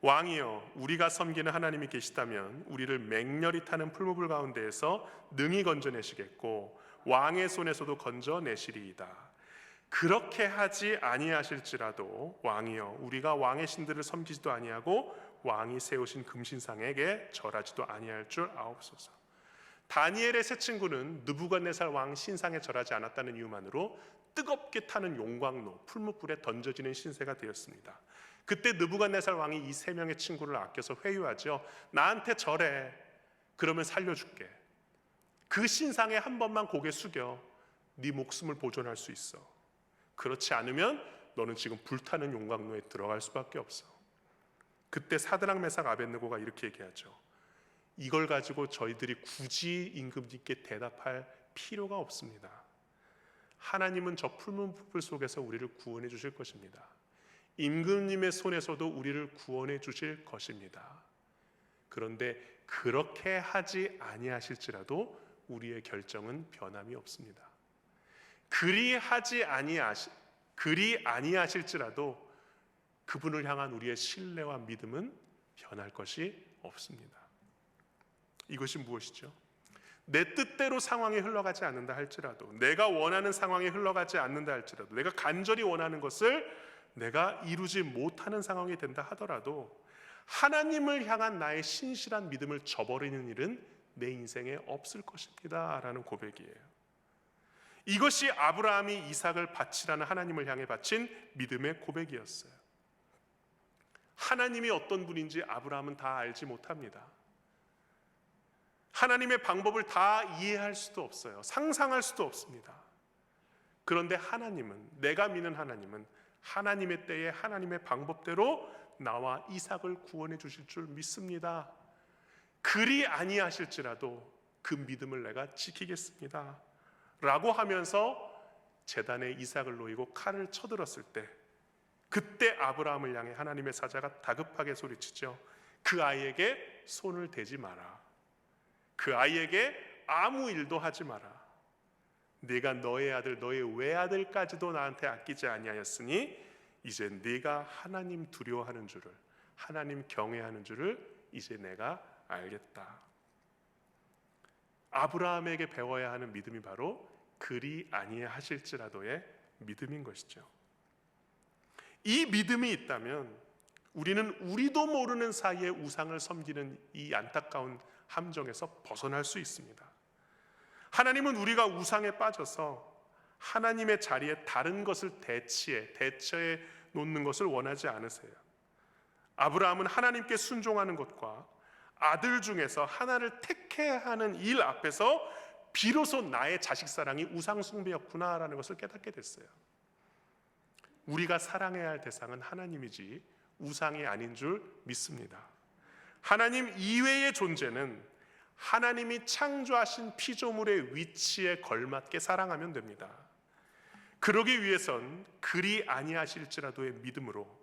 왕이여, 우리가 섬기는 하나님이 계시다면 우리를 맹렬히 타는 풀무불 가운데에서 능히 건져내시겠고 왕의 손에서도 건져내시리이다. 그렇게 하지 아니하실지라도 왕이여, 우리가 왕의 신들을 섬기지도 아니하고 왕이 세우신 금신상에게 절하지도 아니할 줄 아옵소서. 다니엘의 세 친구는 느부갓네살 왕 신상에 절하지 않았다는 이유만으로 뜨겁게 타는 용광로, 풀무불에 던져지는 신세가 되었습니다. 그때 느부갓네살 왕이 이 세 명의 친구를 아껴서 회유하죠. 나한테 절해. 그러면 살려줄게. 그 신상에 한 번만 고개 숙여. 네 목숨을 보존할 수 있어. 그렇지 않으면 너는 지금 불타는 용광로에 들어갈 수밖에 없어. 그때 사드락 메삭 아벳느고가 이렇게 얘기하죠. 이걸 가지고 저희들이 굳이 임금님께 대답할 필요가 없습니다. 하나님은 저 풀무불 속에서 우리를 구원해 주실 것입니다. 임금님의 손에서도 우리를 구원해 주실 것입니다. 그런데 그렇게 하지 아니하실지라도 우리의 결정은 변함이 없습니다. 그리 아니하실지라도 그분을 향한 우리의 신뢰와 믿음은 변할 것이 없습니다. 이것이 무엇이죠? 내 뜻대로 상황이 흘러가지 않는다 할지라도, 내가 원하는 상황이 흘러가지 않는다 할지라도, 내가 간절히 원하는 것을 내가 이루지 못하는 상황이 된다 하더라도 하나님을 향한 나의 신실한 믿음을 저버리는 일은 내 인생에 없을 것입니다 라는 고백이에요. 이것이 아브라함이 이삭을 바치라는 하나님을 향해 바친 믿음의 고백이었어요. 하나님이 어떤 분인지 아브라함은 다 알지 못합니다. 하나님의 방법을 다 이해할 수도 없어요. 상상할 수도 없습니다. 그런데 하나님은, 내가 믿는 하나님은 하나님의 때에 하나님의 방법대로 나와 이삭을 구원해 주실 줄 믿습니다. 그리 아니하실지라도 그 믿음을 내가 지키겠습니다 라고 하면서 제단에 이삭을 놓이고 칼을 쳐들었을 때, 그때 아브라함을 향해 하나님의 사자가 다급하게 소리치죠. 그 아이에게 손을 대지 마라. 그 아이에게 아무 일도 하지 마라. 네가 너의 아들 너의 외아들까지도 나한테 아끼지 아니하였으니 이제 네가 하나님 두려워하는 줄을, 하나님 경외하는 줄을 이제 내가 알겠다. 아브라함에게 배워야 하는 믿음이 바로 그리 아니하실지라도의 믿음인 것이죠. 이 믿음이 있다면 우리는 우리도 모르는 사이에 우상을 섬기는 이 안타까운 함정에서 벗어날 수 있습니다. 하나님은 우리가 우상에 빠져서 하나님의 자리에 다른 것을 대처해 놓는 것을 원하지 않으세요. 아브라함은 하나님께 순종하는 것과 아들 중에서 하나를 택해야 하는 일 앞에서 비로소 나의 자식 사랑이 우상 숭배였구나라는 것을 깨닫게 됐어요. 우리가 사랑해야 할 대상은 하나님이지 우상이 아닌 줄 믿습니다. 하나님 이외의 존재는 하나님이 창조하신 피조물의 위치에 걸맞게 사랑하면 됩니다. 그러기 위해선 그리 아니하실지라도의 믿음으로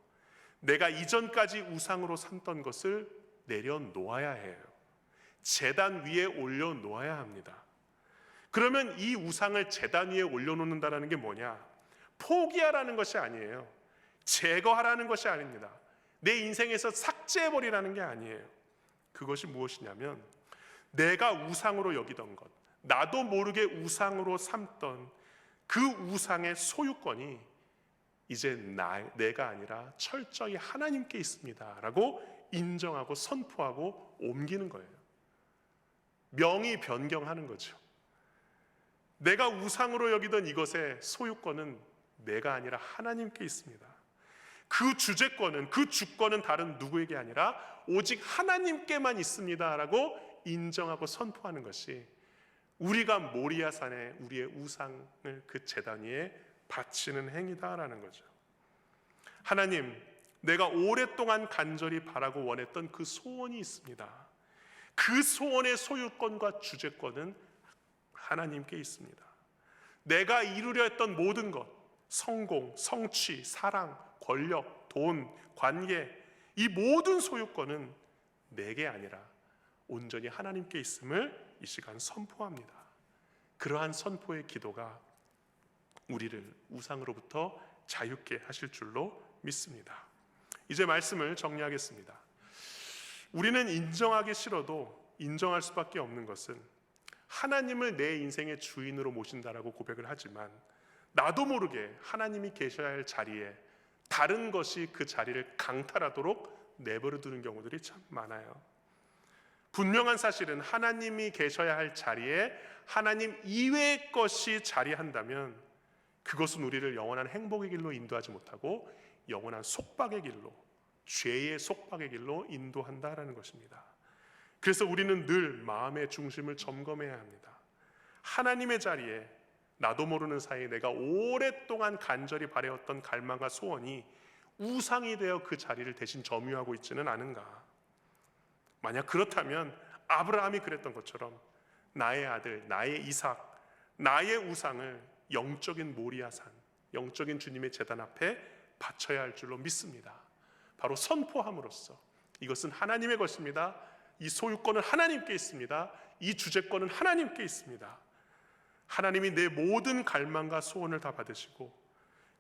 내가 이전까지 우상으로 삼던 것을 내려놓아야 해요. 제단 위에 올려놓아야 합니다. 그러면 이 우상을 제단 위에 올려놓는다는 게 뭐냐? 포기하라는 것이 아니에요. 제거하라는 것이 아닙니다. 내 인생에서 삭제해버리라는 게 아니에요. 그것이 무엇이냐면 내가 우상으로 여기던 것, 나도 모르게 우상으로 삼던 그 우상의 소유권이 이제 내가 아니라 철저히 하나님께 있습니다 라고 인정하고 선포하고 옮기는 거예요. 명의 변경하는 거죠. 내가 우상으로 여기던 이것의 소유권은 내가 아니라 하나님께 있습니다. 그 주제권은, 그 주권은 다른 누구에게 아니라 오직 하나님께만 있습니다 라고 인정하고 선포하는 것이 우리가 모리아산에 우리의 우상을 그 제단 위에 바치는 행위다라는 거죠. 하나님, 내가 오랫동안 간절히 바라고 원했던 그 소원이 있습니다. 그 소원의 소유권과 주제권은 하나님께 있습니다. 내가 이루려 했던 모든 것, 성공, 성취, 사랑, 권력, 돈, 관계, 이 모든 소유권은 내게 아니라 온전히 하나님께 있음을 이 시간 선포합니다. 그러한 선포의 기도가 우리를 우상으로부터 자유케 하실 줄로 믿습니다. 이제 말씀을 정리하겠습니다. 우리는 인정하기 싫어도 인정할 수밖에 없는 것은 하나님을 내 인생의 주인으로 모신다라고 고백을 하지만 나도 모르게 하나님이 계셔야 할 자리에 다른 것이 그 자리를 강탈하도록 내버려 두는 경우들이 참 많아요. 분명한 사실은 하나님이 계셔야 할 자리에 하나님 이외의 것이 자리한다면 그것은 우리를 영원한 행복의 길로 인도하지 못하고 영원한 속박의 길로, 죄의 속박의 길로 인도한다라는 것입니다. 그래서 우리는 늘 마음의 중심을 점검해야 합니다. 하나님의 자리에 나도 모르는 사이에 내가 오랫동안 간절히 바라왔던 갈망과 소원이 우상이 되어 그 자리를 대신 점유하고 있지는 않은가? 만약 그렇다면 아브라함이 그랬던 것처럼 나의 아들, 나의 이삭, 나의 우상을 영적인 모리아산, 영적인 주님의 제단 앞에 바쳐야 할 줄로 믿습니다. 바로 선포함으로써 이것은 하나님의 것입니다. 이 소유권은 하나님께 있습니다. 이 주제권은 하나님께 있습니다. 하나님이 내 모든 갈망과 소원을 다 받으시고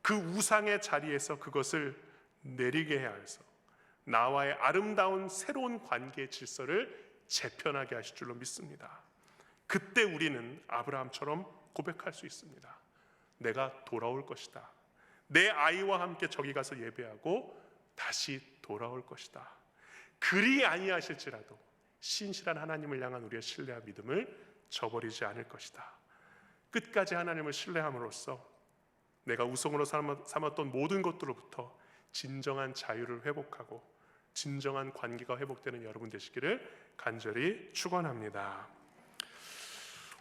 그 우상의 자리에서 그것을 내리게 해야 해서 나와의 아름다운 새로운 관계의 질서를 재편하게 하실 줄로 믿습니다. 그때 우리는 아브라함처럼 고백할 수 있습니다. 내가 돌아올 것이다. 내 아이와 함께 저기 가서 예배하고 다시 돌아올 것이다. 그리 아니하실지라도 신실한 하나님을 향한 우리의 신뢰와 믿음을 저버리지 않을 것이다. 끝까지 하나님을 신뢰함으로써 내가 우상으로 삼았던 모든 것들로부터 진정한 자유를 회복하고 진정한 관계가 회복되는 여러분 되시기를 간절히 축원합니다.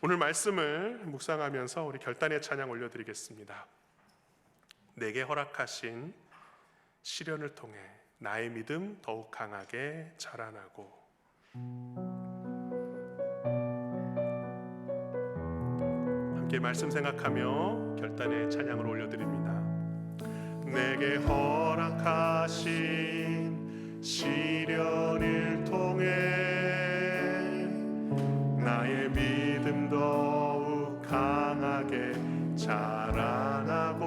오늘 말씀을 묵상하면서 우리 결단의 찬양 올려드리겠습니다. 내게 허락하신 시련을 통해 나의 믿음 더욱 강하게 자라나고. 함께 말씀 생각하며 결단의 찬양을 올려드립니다. 내게 허락하신 시련을 통해 나의 믿음 더욱 강하게 자라나고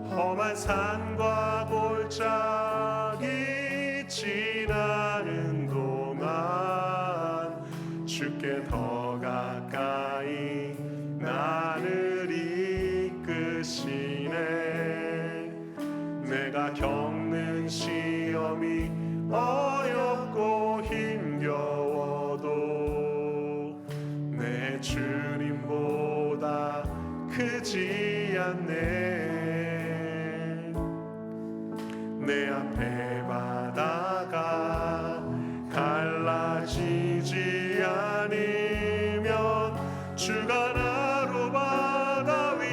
험한 산과 골짜기 지나는 동안 주께 더 가까이 나를 이끄시네. 내가 겪는 시험이 어렵고 힘겨워도 내 주님보다 크지 않네. 내 앞에 바다가 갈라지지 않으면 주가 나로 바다 위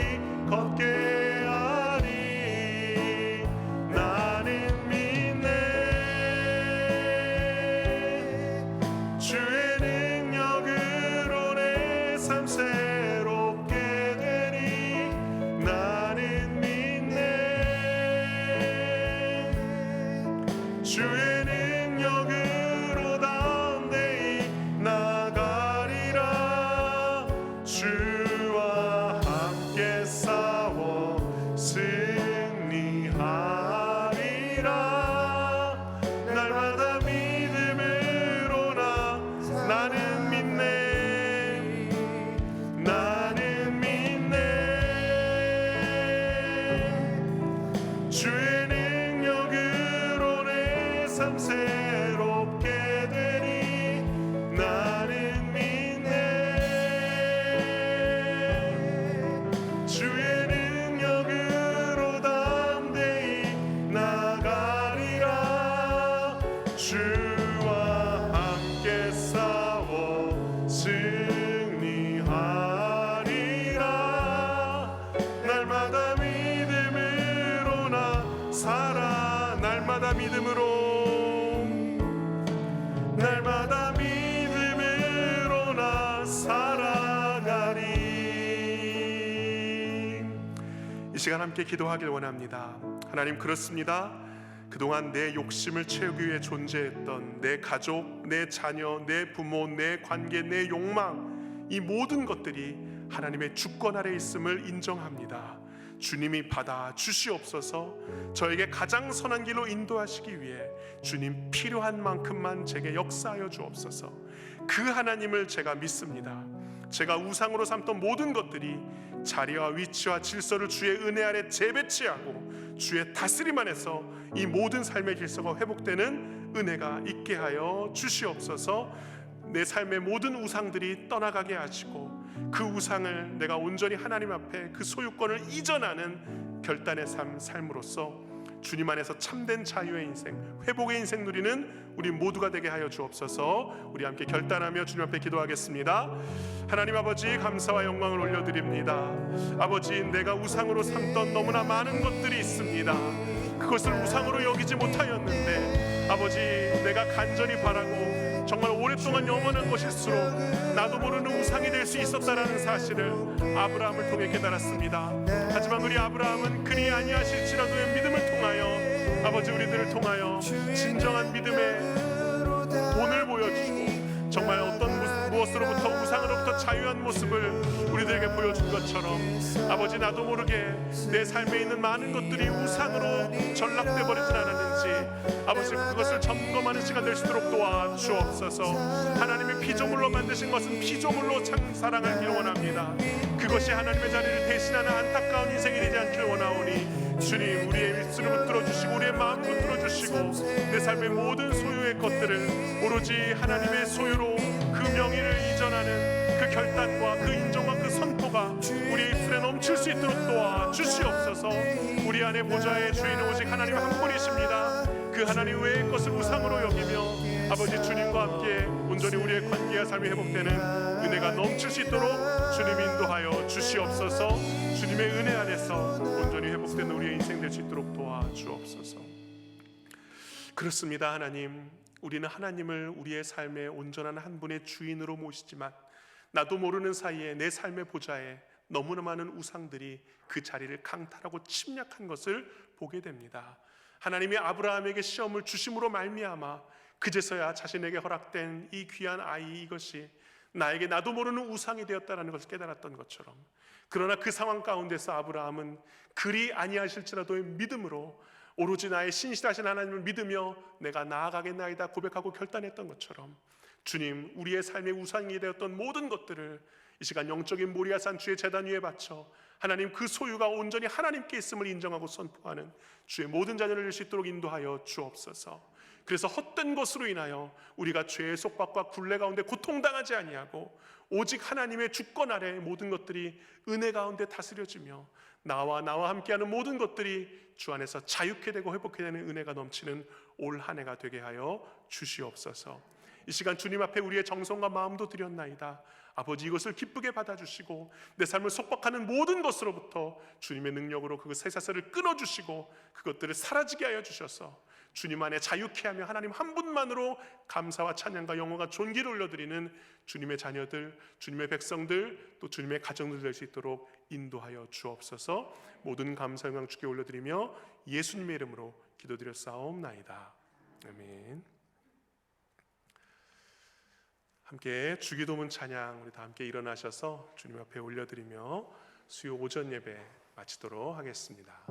걷게 하리. 나는 믿네. 주의 능력으로 내 삶 새롭게 되니. 나는 믿네. 주의 능력으로 담대히 나가리라. 주와 함께 싸워 승리하리라. 날마다 믿음으로 나는 믿네. 나는 믿네. 주의 능력으로 내 삶 새롭게 되니. 나는 믿네. 주의 능력으로 담대히 나가리라. 주와 함께 싸워 승리하리라. 날마다 믿음으로 나 살아. 날마다 믿음으로, 날마다 믿음으로 나 살아가리. 이 시간 함께 기도하길 원합니다. 하나님, 그렇습니다. 그동안 내 욕심을 채우기 위해 존재했던 내 가족, 내 자녀, 내 부모, 내 관계, 내 욕망, 이 모든 것들이 하나님의 주권 아래 있음을 인정합니다. 주님이 받아 주시옵소서. 저에게 가장 선한 길로 인도하시기 위해 주님 필요한 만큼만 제게 역사하여 주옵소서. 그 하나님을 제가 믿습니다. 제가 우상으로 삼던 모든 것들이 자리와 위치와 질서를 주의 은혜 아래 재배치하고 주의 다스림 안에서 이 모든 삶의 질서가 회복되는 은혜가 있게 하여 주시옵소서. 내 삶의 모든 우상들이 떠나가게 하시고 그 우상을 내가 온전히 하나님 앞에 그 소유권을 이전하는 결단의 삶으로써 주님 안에서 참된 자유의 인생, 회복의 인생 누리는 우리 모두가 되게 하여 주옵소서. 우리 함께 결단하며 주님 앞에 기도하겠습니다. 하나님 아버지, 감사와 영광을 올려드립니다. 아버지, 내가 우상으로 삼던 너무나 많은 것들이 있습니다. 그것을 우상으로 여기지 못하였는데 아버지, 내가 간절히 바라고 정말 오랫동안 영원한 것일수록 나도 모르는 우상이 될 수 있었다라는 사실을 아브라함을 통해 깨달았습니다. 하지만 우리 아브라함은 그리 아니하실지라도의 믿음을 통하여 아버지, 우리들을 통하여 진정한 믿음의 본을 보여주시고 정말 어떤 무엇으로부터 우상으로부터 자유한 모습을 우리들에게 보여준 것처럼 아버지, 나도 모르게 내 삶에 있는 많은 것들이 우상으로 전락돼 버리진 않았는지 아버지, 그것을 점검하는 시간 될 수 있도록 도와주옵소서. 하나님의 피조물로 만드신 것은 피조물로 사랑하기를 원합니다. 그것이 하나님의 자리를 대신하는 안타까운 인생이 되지 않기를 원하오니 주님, 우리의 입술을 붙들어 주시고 우리의 마음을 붙들어 주시고 내 삶의 모든 소유의 것들을 오로지 하나님의 소유로 그 명예를 이전하는 그 결단과 그 인정과 그 선포가 우리의 입술에 넘칠 수 있도록 도와주시옵소서. 우리 안에 보좌의 주인은 오직 하나님 한 분이십니다. 그 하나님 외의 것을 우상으로 여기며 아버지, 주님과 함께 온전히 우리의 관계와 삶이 회복되는 은혜가 넘칠 수 있도록 주님 인도하여 주시옵소서. 주님의 은혜 안에서 온전히 회복되는 우리의 인생 될 수 있도록 도와주옵소서. 그렇습니다. 하나님, 우리는 하나님을 우리의 삶의 온전한 한 분의 주인으로 모시지만 나도 모르는 사이에 내 삶의 보좌에 너무나 많은 우상들이 그 자리를 강탈하고 침략한 것을 보게 됩니다. 하나님이 아브라함에게 시험을 주심으로 말미암아 그제서야 자신에게 허락된 이 귀한 아이 이것이 나에게 나도 모르는 우상이 되었다는 것을 깨달았던 것처럼, 그러나 그 상황 가운데서 아브라함은 그리 아니하실지라도의 믿음으로 오로지 나의 신실하신 하나님을 믿으며 내가 나아가겠나이다 고백하고 결단했던 것처럼, 주님, 우리의 삶의 우상이 되었던 모든 것들을 이 시간 영적인 모리아산 주의 제단 위에 바쳐 하나님 그 소유가 온전히 하나님께 있음을 인정하고 선포하는 주의 모든 자녀를 될 수 있도록 인도하여 주옵소서. 그래서 헛된 것으로 인하여 우리가 죄의 속박과 굴레 가운데 고통당하지 아니하고 오직 하나님의 주권 아래 모든 것들이 은혜 가운데 다스려지며 나와 함께하는 모든 것들이 주 안에서 자유케 되고 회복케 되는 은혜가 넘치는 올 한 해가 되게 하여 주시옵소서. 이 시간 주님 앞에 우리의 정성과 마음도 드렸나이다. 아버지, 이것을 기쁘게 받아주시고 내 삶을 속박하는 모든 것으로부터 주님의 능력으로 그 쇠사슬을 끊어주시고 그것들을 사라지게 하여 주셔서 주님 안에 자유케 하며 하나님 한 분만으로 감사와 찬양과 영광과 존귀를 올려드리는 주님의 자녀들, 주님의 백성들, 또 주님의 가정들 될 수 있도록 인도하여 주옵소서. 모든 감사 영광 주께 올려드리며 예수님의 이름으로 기도드렸사옵나이다. 아멘. 함께 주기도문 찬양 우리 다 함께 일어나셔서 주님 앞에 올려드리며 수요 오전 예배 마치도록 하겠습니다.